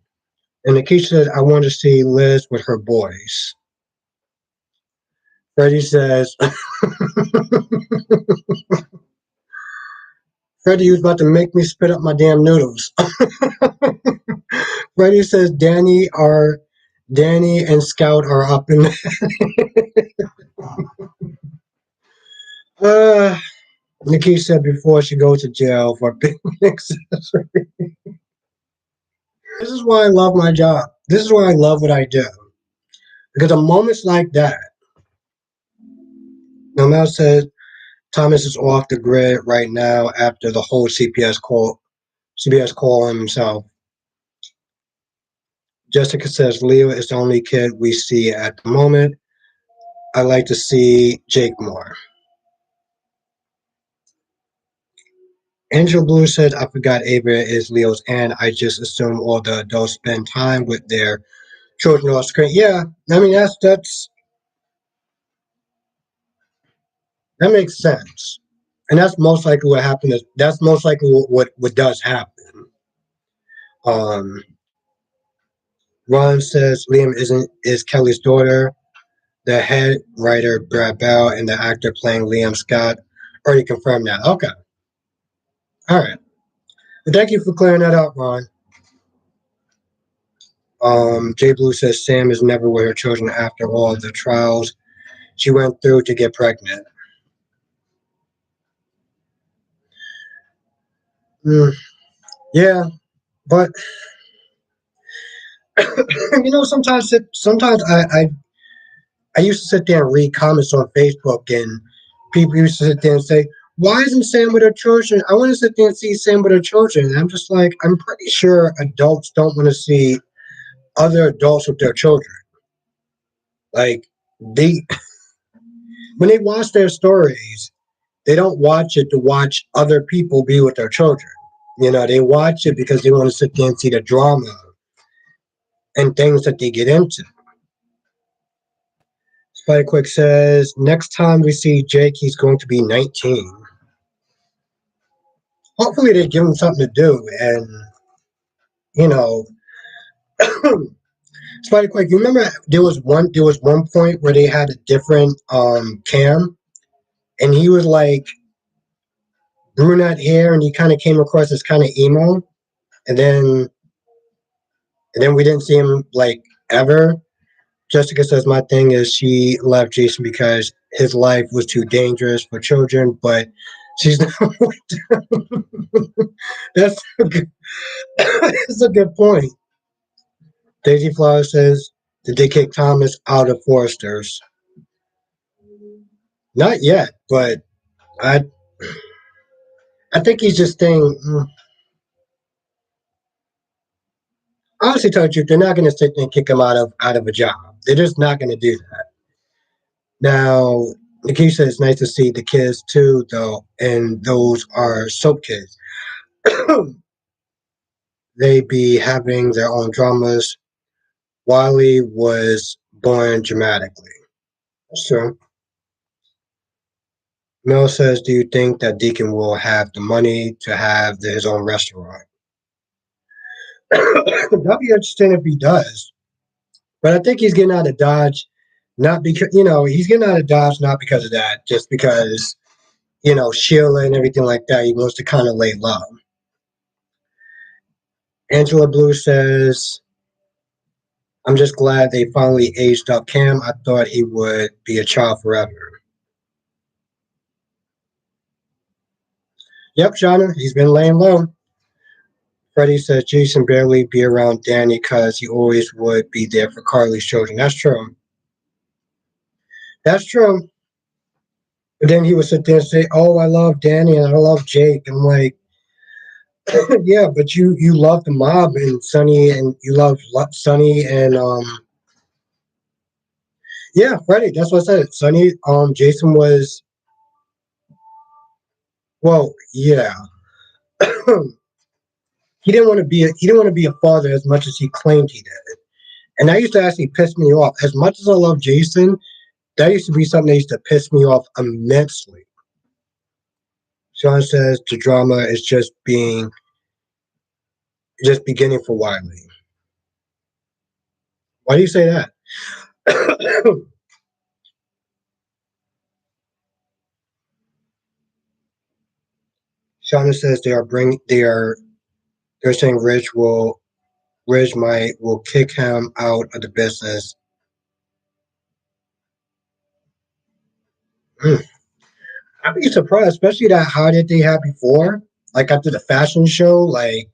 And Nikisha says, I want to see Liz with her boys. Freddie says, Freddie, you was about to make me spit up my damn noodles. Freddie says, Danny and Scout are up in uh, Nikki said before she goes to jail for being accessory. This is why I love my job. This is why I love what I do. Because at moments like that, Nomel says Thomas is off the grid right now after the whole CBS call on himself. Jessica says Leo is the only kid we see at the moment. I like to see Jake more. Angel Blue said, I forgot Ava is Leo's aunt. I just assume all the adults spend time with their children off screen. Yeah, I mean that makes sense. And that's most likely what happened. That's most likely what does happen. Um, Ron says Liam is Kelly's daughter. The head writer Brad Bell and the actor playing Liam Scott already confirmed that. Okay, all right. Well, thank you for clearing that up, Ron. Jay Blue says Sam is never with her children after all the trials she went through to get pregnant. Mm, yeah, but sometimes I used to sit there and read comments on Facebook, and people used to sit there and say, "Why isn't Sam with her children? I want to sit there and see Sam with her children." And I'm just like, I'm pretty sure adults don't want to see other adults with their children. Like they, when they watch their stories, they don't watch it to watch other people be with their children. They watch it because they want to sit there and see the drama and things that they get into. Spider Quick says, next time we see Jake, he's going to be 19. Hopefully they give him something to do. And, you know, Spider Quick, you remember there was one point where they had a different cam and he was like brunette hair and he kind of came across as kind of emo. And then we didn't see him like ever. Jessica says my thing is she left Jason because his life was too dangerous for children, but she's not. that's a good, that's a good point. Daisy Flower says, did they kick Thomas out of Foresters? Not yet, but I I think he's just saying. Honestly, tell you the truth, they're not going to sit there and kick him out of a job. They're just not going to do that. Now, Nikisha says it's nice to see the kids too, though, and those are soap kids. They be having their own dramas. Wiley was born dramatically. That's true. Mel says, do you think that Deacon will have the money to have his own restaurant? That'd be interesting if he does. But I think he's getting out of Dodge Not because he's getting out of Dodge, not because of that, just because Sheila and everything like that. He wants to kind of lay low. Angela Blue says, "I'm just glad they finally aged up Cam. I thought he would be a child forever." Yep, Shauna, he's been laying low. Freddie says Jason barely be around Danny because he always would be there for Carly's children. That's true. That's true. But then he would sit there and say, "Oh, I love Danny and I love Jake." I'm like, yeah, but you love the mob and Sonny, and you love Sonny and yeah, Freddie. That's what I said. Sonny, Jason was well, yeah. He didn't want to be a father as much as he claimed he did, and that used to actually piss me off. As much as I love Jason, that used to be something that used to piss me off immensely. Sean says the drama is just beginning for Wiley. Why do you say that? Shauna says they're saying Ridge might will kick him out of the business. Mm. I'd be surprised, especially that high that they had before, like after the fashion show. Like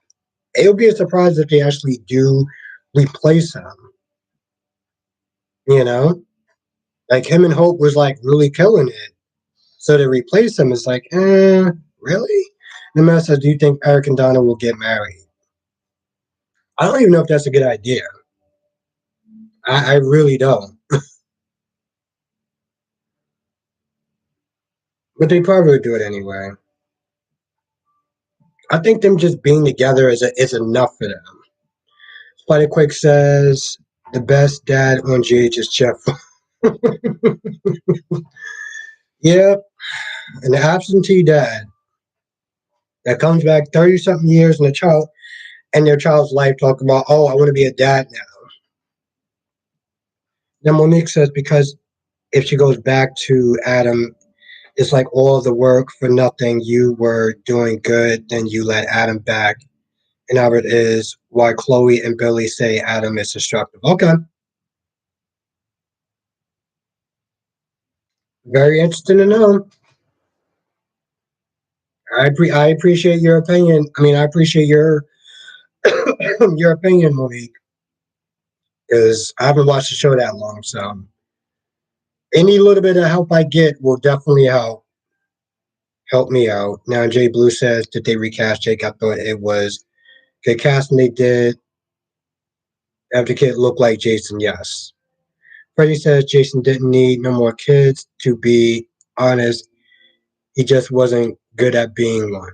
it would be a surprise if they actually do replace him. You know, like him and Hope was like really killing it. So to replace him is like, really? The man says, "Do you think Eric and Donna will get married?" I don't even know if that's a good idea. I really don't. But they probably would do it anyway. I think them just being together is enough for them. Spotty Quick says the best dad on GH is Jeff. Yeah, an absentee dad that comes back 30 something years in a child and their child's life talking about, oh, I want to be a dad now. Then Monique says because if she goes back to Adam, it's like all the work for nothing. You were doing good, then you let Adam back. And Albert is why Chloe and Billy say Adam is destructive. Okay. Very interesting to know. I appreciate your opinion. I mean, I appreciate your your opinion, Monique, because I haven't watched the show that long. So any little bit of help I get will definitely help me out. Now, Jay Blue says that they recast Jake. I thought it was good casting. They did have the kid look like Jason. Yes. Freddie says Jason didn't need no more kids. To be honest, he just wasn't good at being one.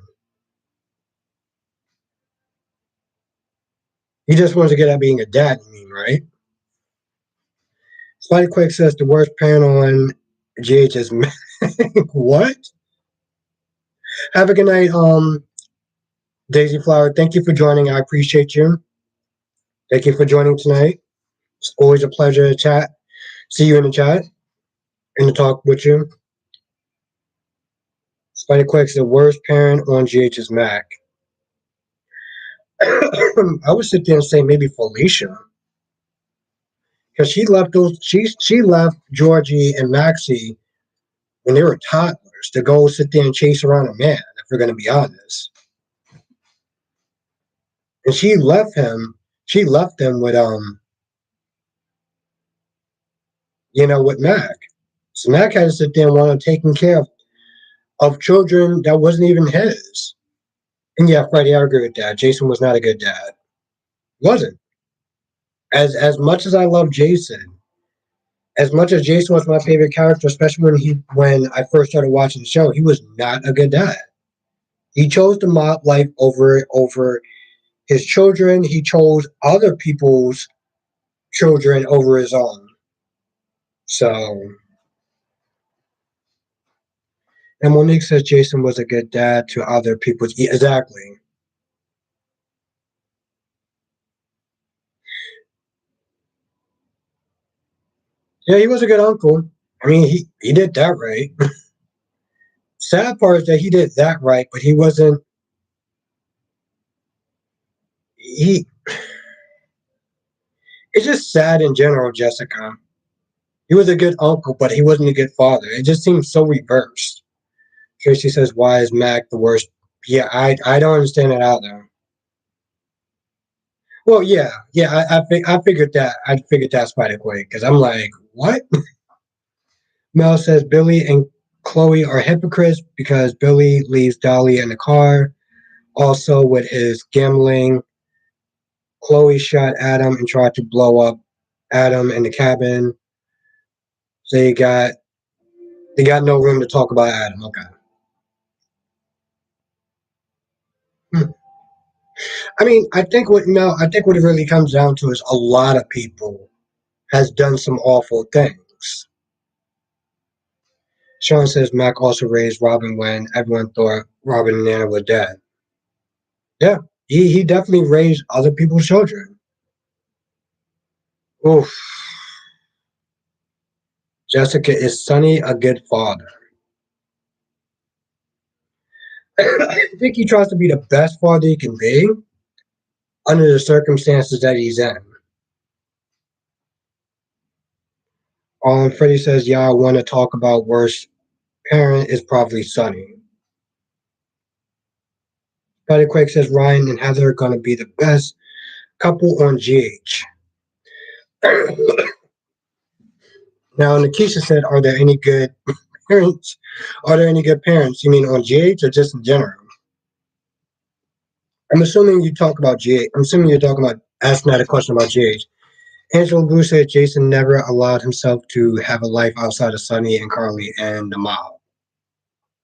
He just wants to get at being a dad. You mean, right? Spotty Quick says the worst parent on GH is what? Have a good night, Daisy Flower. Thank you for joining. I appreciate you. Thank you for joining tonight. It's always a pleasure to chat. See you in the chat and to talk with you. Spotty Quick's the worst parent on GH is Mac. I would sit there and say maybe Felicia because she left Georgie and Maxie when they were toddlers to go sit there and chase around a man. If we're going to be honest, and she left him. She left them with with Mac. So Mac had to sit there and want to taking care of children that wasn't even his. And yeah, Freddie, I agree with that. Jason was not a good dad. Wasn't. As much as I love Jason, as much as Jason was my favorite character, especially when I first started watching the show, he was not a good dad. He chose the mob life over his children. He chose other people's children over his own. So, and Monique says Jason was a good dad to other people's. Yeah, exactly. Yeah, he was a good uncle. I mean, he did that right. Sad part is that he did that right, but he wasn't. He. It's just sad in general, Jessica. He was a good uncle, but he wasn't a good father. It just seems so reversed. Tracy says, "Why is Mac the worst?" Yeah, I don't understand it either. Well, yeah, I figured that. I figured that's quite a quick because I'm like, what? Mel says Billy and Chloe are hypocrites because Billy leaves Dolly in the car. Also, with his gambling, Chloe shot Adam and tried to blow up Adam in the cabin. So they got no room to talk about Adam. Okay. Hmm. I mean, I think what it really comes down to is a lot of people has done some awful things. Sean says Mac also raised Robin when everyone thought Robin and Nana were dead. Yeah, he definitely raised other people's children. Oof. Jessica, is Sonny a good father? I think he tries to be the best father he can be under the circumstances that he's in. Freddie says, yeah, I want to talk about worst parent is probably Sonny. Patty Quake says Ryan and Heather are going to be the best couple on GH. Now, Nikisha said, are there any good parents? Are there any good parents? You mean on GH or just in general? I'm assuming you talk about GH. I'm assuming you're talking about asking that a question about GH. Angela Blue said Jason never allowed himself to have a life outside of Sonny and Carly and the mob.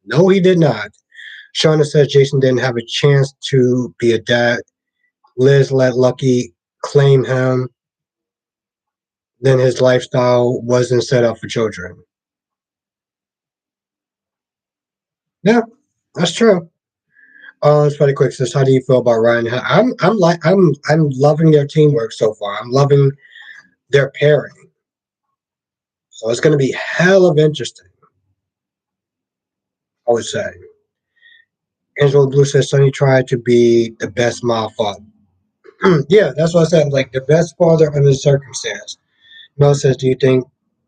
No, he did not. Shauna says Jason didn't have a chance to be a dad. Liz let Lucky claim him. Then his lifestyle wasn't set up for children. Yeah, that's true. It's pretty quick. Says, how do you feel about Ryan? I'm loving their teamwork so far. I'm loving their pairing. So it's going to be hell of interesting. I would say. Angela Blue says Sonny tried to be the best mom father. Yeah, that's what I said. Like the best father under the circumstance. Mel says, do you think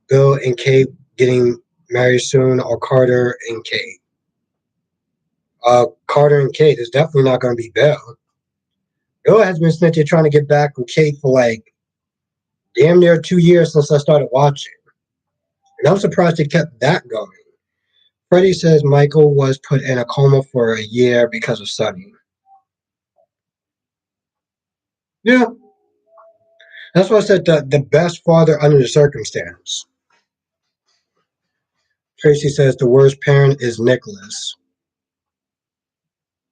Bill and Kate getting married soon, or Carter and Kate? Carter and Kate is definitely not going to be Bill. Bill has been sitting there trying to get back with Kate for like damn near 2 years since I started watching. And I'm surprised they kept that going. Freddie says Michael was put in a coma for a year because of Sonny. Yeah, that's why I said the best father under the circumstance. Tracy says the worst parent is Nicholas.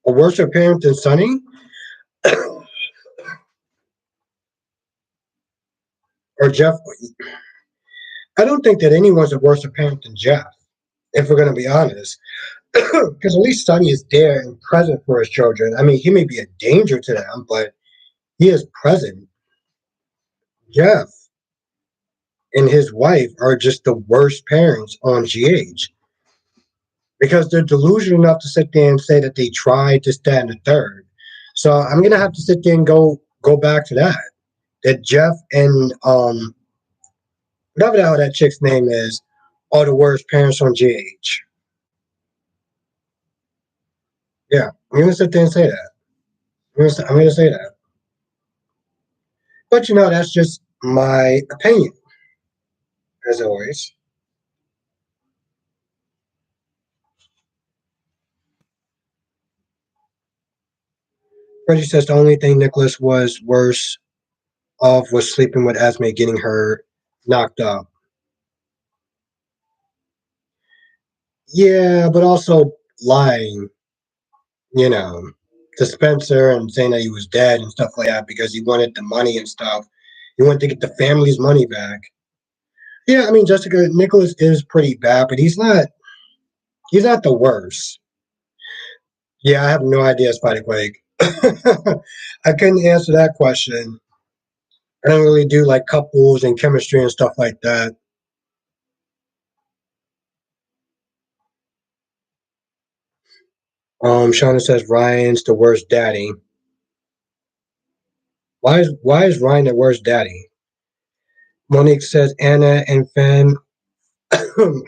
A worse parent than Sonny? Or Jeff? I don't think that anyone's a worse parent than Jeff, if we're going to be honest. Because at least Sonny is there and present for his children. I mean, he may be a danger to them, but he is present. Jeff and his wife are just the worst parents on GH because they're delusional enough to sit there and say that they tried to stand a third. So I'm gonna have to sit there and go back to that. That Jeff and whatever the hell that chick's name is are the worst parents on GH. Yeah, I'm gonna sit there and say that. I'm gonna say that. But that's just my opinion, as always. Reggie says the only thing Nicholas was worse off was sleeping with Esme, getting her knocked up. Yeah, but also lying, you know, to Spencer and saying that he was dead and stuff like that because he wanted the money and stuff. He wanted to get the family's money back. Yeah, I mean, Jessica Nicholas is pretty bad, but he's not the worst. Yeah, I have no idea, Spidey Quake. I couldn't answer that question. I don't really do like couples and chemistry and stuff like that. Shauna says Ryan's the worst daddy. Why is Ryan the worst daddy? Monique says Anna and Finn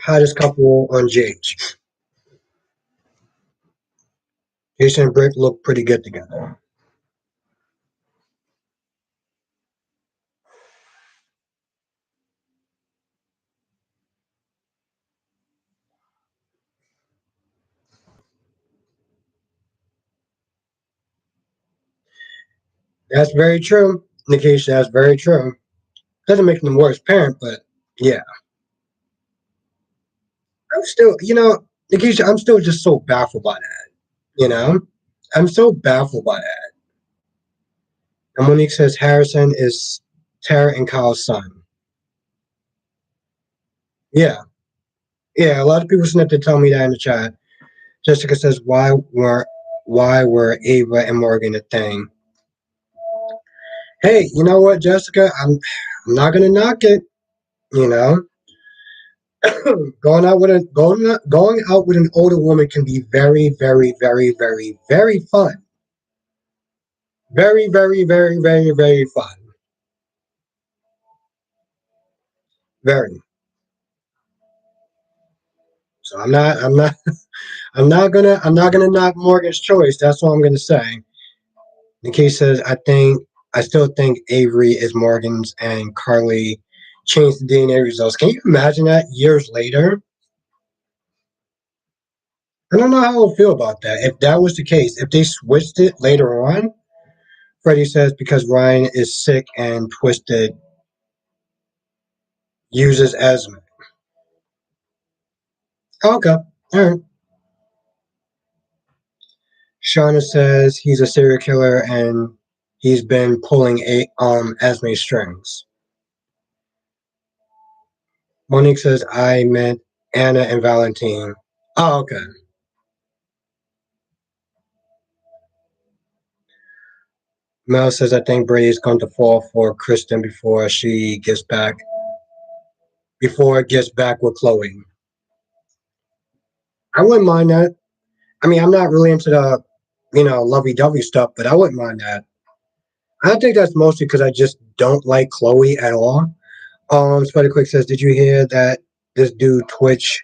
hottest couple on JH. Jason and Brick look pretty good together. That's very true. Nikisha, that's very true. Doesn't make them the worst parent, but yeah. I'm still, Nikisha, I'm still just so baffled by that. You know? I'm so baffled by that. And Monique says Harrison is Tara and Kyle's son. Yeah. Yeah, a lot of people sent to tell me that in the chat. Jessica says, why were Ava and Morgan a thing? Hey, you know what, Jessica? I'm not gonna knock it. You know, going out with an older woman can be very, very, very, very, very fun. Very, very, very, very, very fun. Very. So I'm not gonna knock Morgan's choice. That's all I'm gonna say. Nikki says, I still think Avery is Morgan's and Carly changed the DNA results. Can you imagine that years later? I don't know how I would feel about that. If that was the case, if they switched it later on, Freddie says because Ryan is sick and twisted, uses asthma. Okay. All right. Shauna says he's a serial killer and he's been pulling Esme strings. Monique says I meant Anna and Valentine. Oh, okay. Mel says I think Brady's going to fall for Kristen before it gets back with Chloe. I wouldn't mind that. I mean, I'm not really into the, lovey-dovey stuff, but I wouldn't mind that. I think that's mostly because I just don't like Chloe at all. Spider Quick says, "Did you hear that this dude Twitch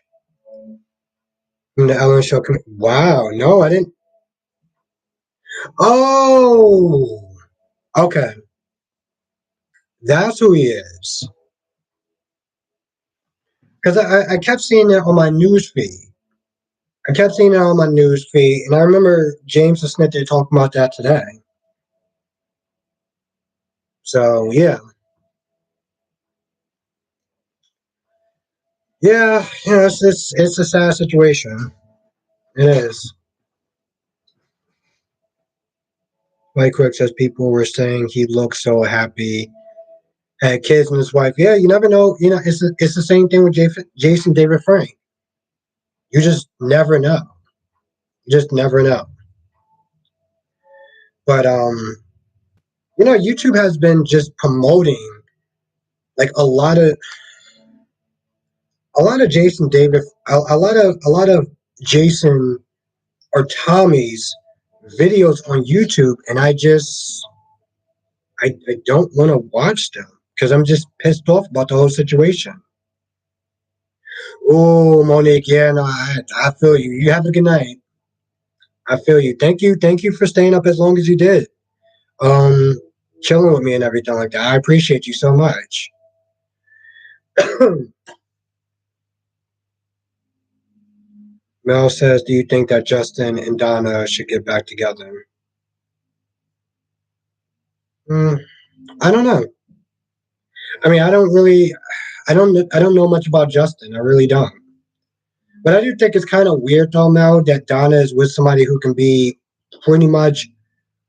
from the Ellen Show?" Wow, no, I didn't. Oh, okay, that's who he is. Because I kept seeing that on my news feed. I kept seeing it on my news feed, and I remember James and Smith they talking about that today. So yeah, it's a sad situation. It is. Mike Quick says people were saying he looked so happy, had kids and his wife. Yeah, you never know. It's the same thing with Jason David Frank. You just never know. You just never know. But YouTube has been just promoting like a lot of Jason David, a lot of Jason or Tommy's videos on YouTube, and I don't want to watch them because I'm just pissed off about the whole situation. Oh, Monique, yeah, no, I feel you. You have a good night. I feel you. Thank you for staying up as long as you did. Um, Chilling with me and everything like that. I appreciate you so much. Mel says, "Do you think that Justin and Donna should get back together?" Mm, I don't know. I mean, I don't know much about Justin. I really don't. But I do think it's kind of weird though, Mel, that Donna is with somebody who can be pretty much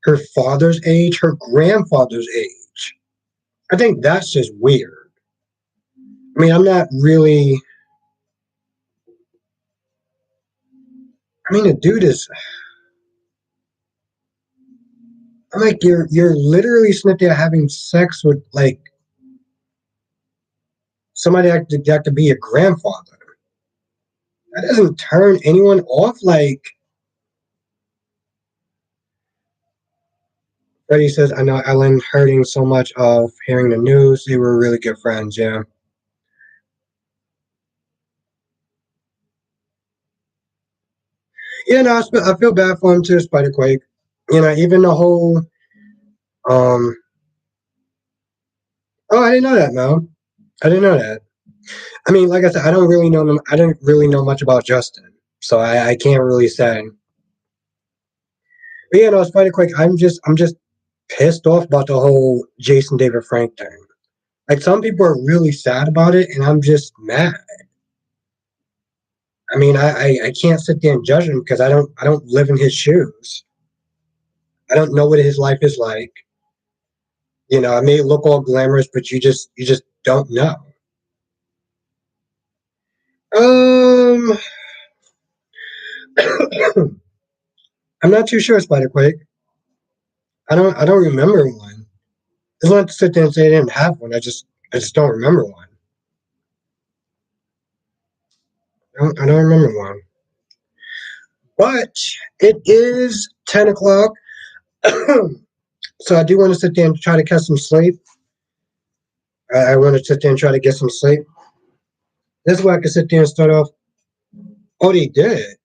her father's age, her grandfather's age. I think that's just weird. I mean, I'm not really. I mean, the dude is. I'm like, you're literally sitting there having sex with like somebody that could be a grandfather. That doesn't turn anyone off. Like, Freddie says, I know Ellen hurting so much of hearing the news. They were really good friends, yeah. Yeah, no, I feel bad for him too, Spider-Quake. Even the whole, um, oh, I didn't know that, Mel. I didn't know that. I mean, like I said, I don't really know much about Justin, so I can't really say. But yeah, no, Spider-Quake, I'm just pissed off about the whole Jason David Frank thing. Like some people are really sad about it, and I'm just mad. I mean, I can't sit there and judge him because I don't live in his shoes. I don't know what his life is like. I may look all glamorous, but you just don't know. Um, I'm not too sure, Spider Quake. I don't remember one. It's not to sit there and say I didn't have one. I just don't remember one. I don't remember one. But it is 10 o'clock, so I do want to sit there and try to catch some sleep. I want to sit there and try to get some sleep. This way I can sit there and start off. Oh, they did.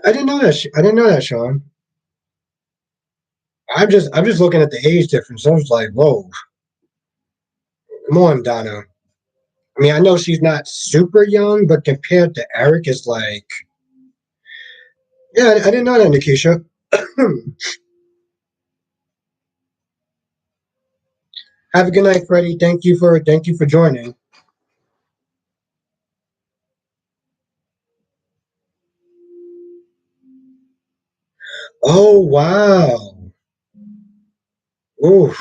I didn't know that. I didn't know that, Sean. I'm just looking at the age difference. I was like, whoa, come on, Donna. I mean, I know she's not super young, but compared to Eric, it's like, yeah, I didn't know that, Nikisha. Have a good night, Freddie. Thank you for joining. Oh wow, oof,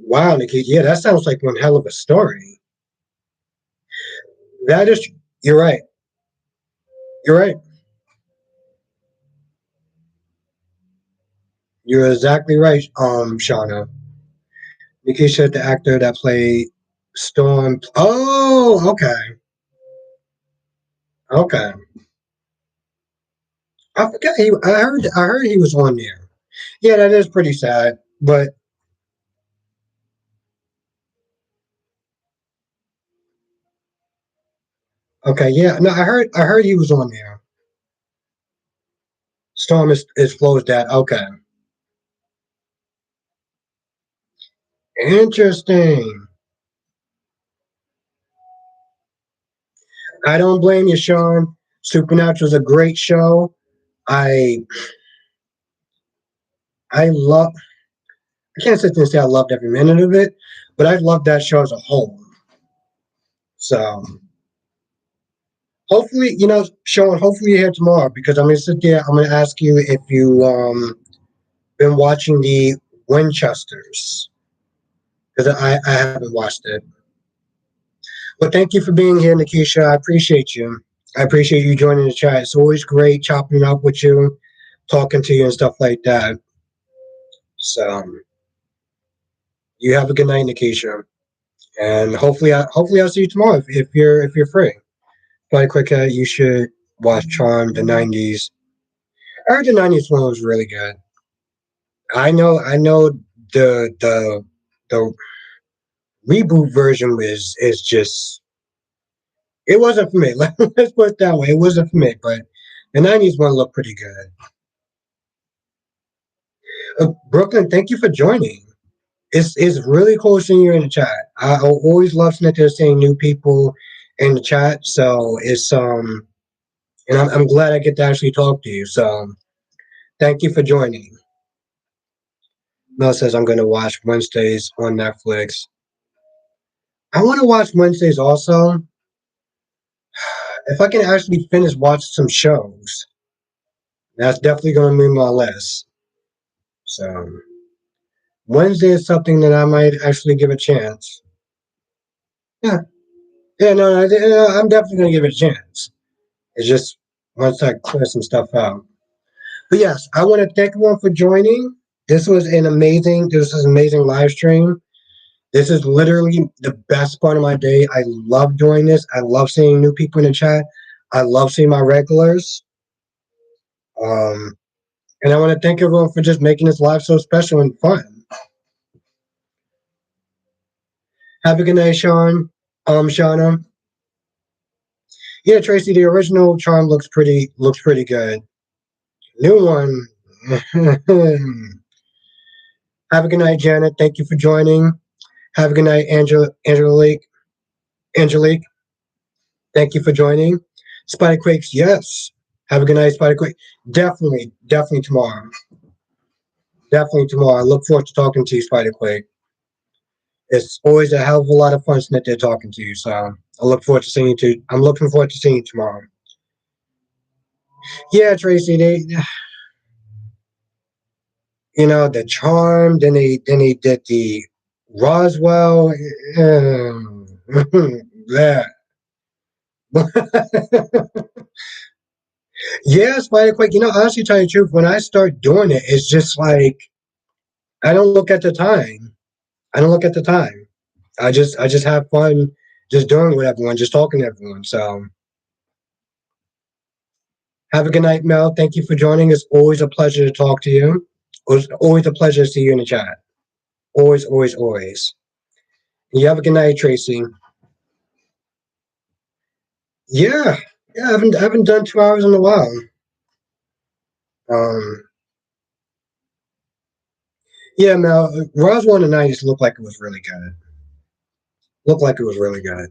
wow, Nikisha. Yeah, that sounds like one hell of a story. That is, you're right. You're right. You're exactly right, Shauna. Nikisha, the actor that played Storm. Oh, okay, okay. I forgot he. I heard he was on there. Yeah, that is pretty sad. But okay, yeah. No, I heard he was on there. Storm is Flo's dad. Okay, interesting. I don't blame you, Sean. Supernatural is a great show. I I love. I can't sit there and say I loved every minute of it, but I loved that show as a whole. So hopefully, Sean. Hopefully you're here tomorrow because I'm gonna sit there. I'm gonna ask you if you been watching the Winchesters because I haven't watched it. But thank you for being here, Nikisha. I appreciate you. I appreciate you joining the chat. It's always great chopping up with you, talking to you, and stuff like that. So you have a good night, Nikisha, and hopefully I'll see you tomorrow if you're free. But quick, you should watch Charm the '90s. I heard the '90s one was really good. I know the reboot version is just it wasn't for me. Let's put it that way. It wasn't for me, but the '90s one looked pretty good. Brooklyn, thank you for joining. It's really cool seeing you in the chat. I always love seeing new people in the chat. So and I'm glad I get to actually talk to you. So thank you for joining. Mel says I'm going to watch Wednesdays on Netflix. I want to watch Wednesdays also. If I can actually finish watching some shows, that's definitely going to be my list. So Wednesday is something that I might actually give a chance. Yeah, yeah, no, I'm definitely going to give it a chance. It's just once I clear some stuff out. But yes, I want to thank everyone for joining. This was an amazing live stream. This is literally the best part of my day. I love doing this. I love seeing new people in the chat. I love seeing my regulars. Um, and I want to thank everyone for just making this live so special and fun. Have a good night, Sean. Shauna. Yeah, Tracy, the original charm looks pretty good. New one. Have a good night, Janet. Thank you for joining. Have a good night, Angelique. Angelique, thank you for joining. Spider Quakes, yes. Have a good night, Spider Quake. Definitely tomorrow. Definitely tomorrow. I look forward to talking to you, Spider Quake. It's always a hell of a lot of fun sitting there talking to you. So I look forward to seeing you too. I'm looking forward to seeing you tomorrow. Yeah, Tracy, the charm. Then they did the Roswell. Yeah. Yeah, Spider Quake. Honestly, tell you the truth, when I start doing it, it's just like I don't look at the time. I don't look at the time. I just have fun, just doing with everyone, just talking to everyone. So have a good night, Mel. Thank you for joining. It's always a pleasure to talk to you. It's always a pleasure to see you in the chat. Always, always, always. You have a good night, Tracy. Yeah, yeah. I haven't done 2 hours in a while. Um, yeah, Mel. Roswell in the '90s looked like it was really good. Looked like it was really good.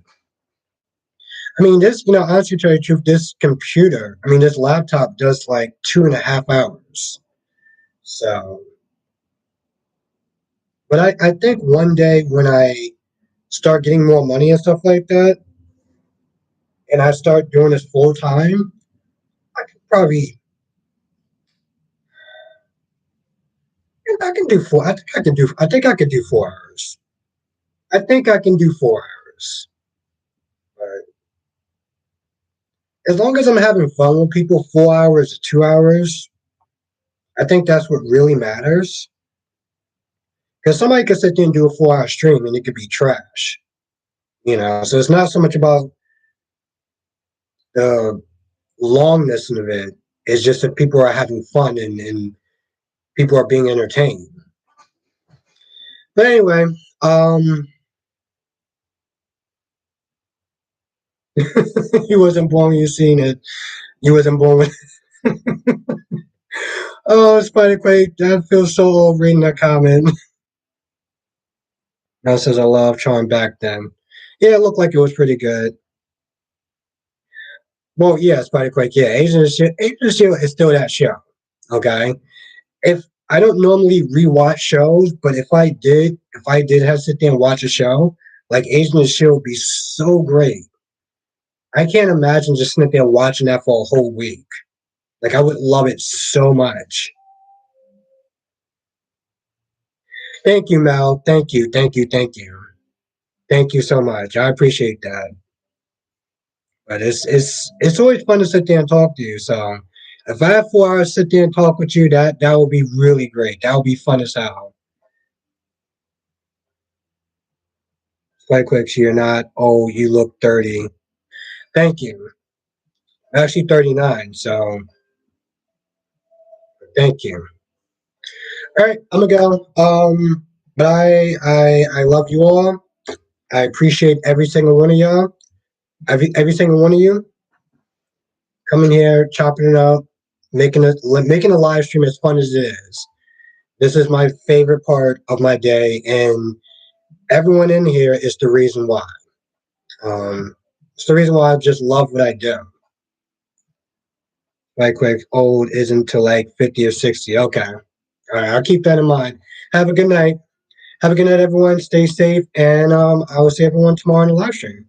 I mean, honestly, to tell you the truth, this computer, I mean, this laptop does like 2.5 hours. So, but I think one day when I start getting more money and stuff like that, and I start doing this full time, I could probably, I can do four. I think I could do 4 hours. I think I can do 4 hours. But as long as I'm having fun with people, 4 hours to 2 hours, I think that's what really matters. Because somebody could sit there and do a 4 hour stream and it could be trash. So it's not so much about the longness of it. It's just that people are having fun and people are being entertained. But anyway, um, he wasn't born when you seen it. You wasn't born with. Oh, Spider Quake, that feels so old reading that comment. That says I love Charm back then. Yeah, it looked like it was pretty good. Well, yeah, Spider Quake. Yeah, Agent of Shield is still that show. Okay, if I don't normally rewatch shows, but if I did have to sit there and watch a show, like Agent of Shield would be so great. I can't imagine just sitting there watching that for a whole week. Like I would love it so much. Thank you, Mel. Thank you, thank you, thank you, thank you so much. I appreciate that. But it's always fun to sit there and talk to you. So if I have 4 hours to sit there and talk with you, that would be really great. That would be fun as hell. Quite quick, so you're not. Oh, you look 30. Thank you. I'm actually 39, so thank you. All right, I'm gonna go. But I love you all. I appreciate every single one of y'all. Every single one of you coming here, chopping it up, making a live stream as fun as it is. This is my favorite part of my day, and everyone in here is the reason why. It's the reason why I just love what I do. Right quick, old isn't to like 50 or 60. Okay. All right, I'll keep that in mind. Have a good night. Have a good night, everyone. Stay safe, and I will see everyone tomorrow in the live stream.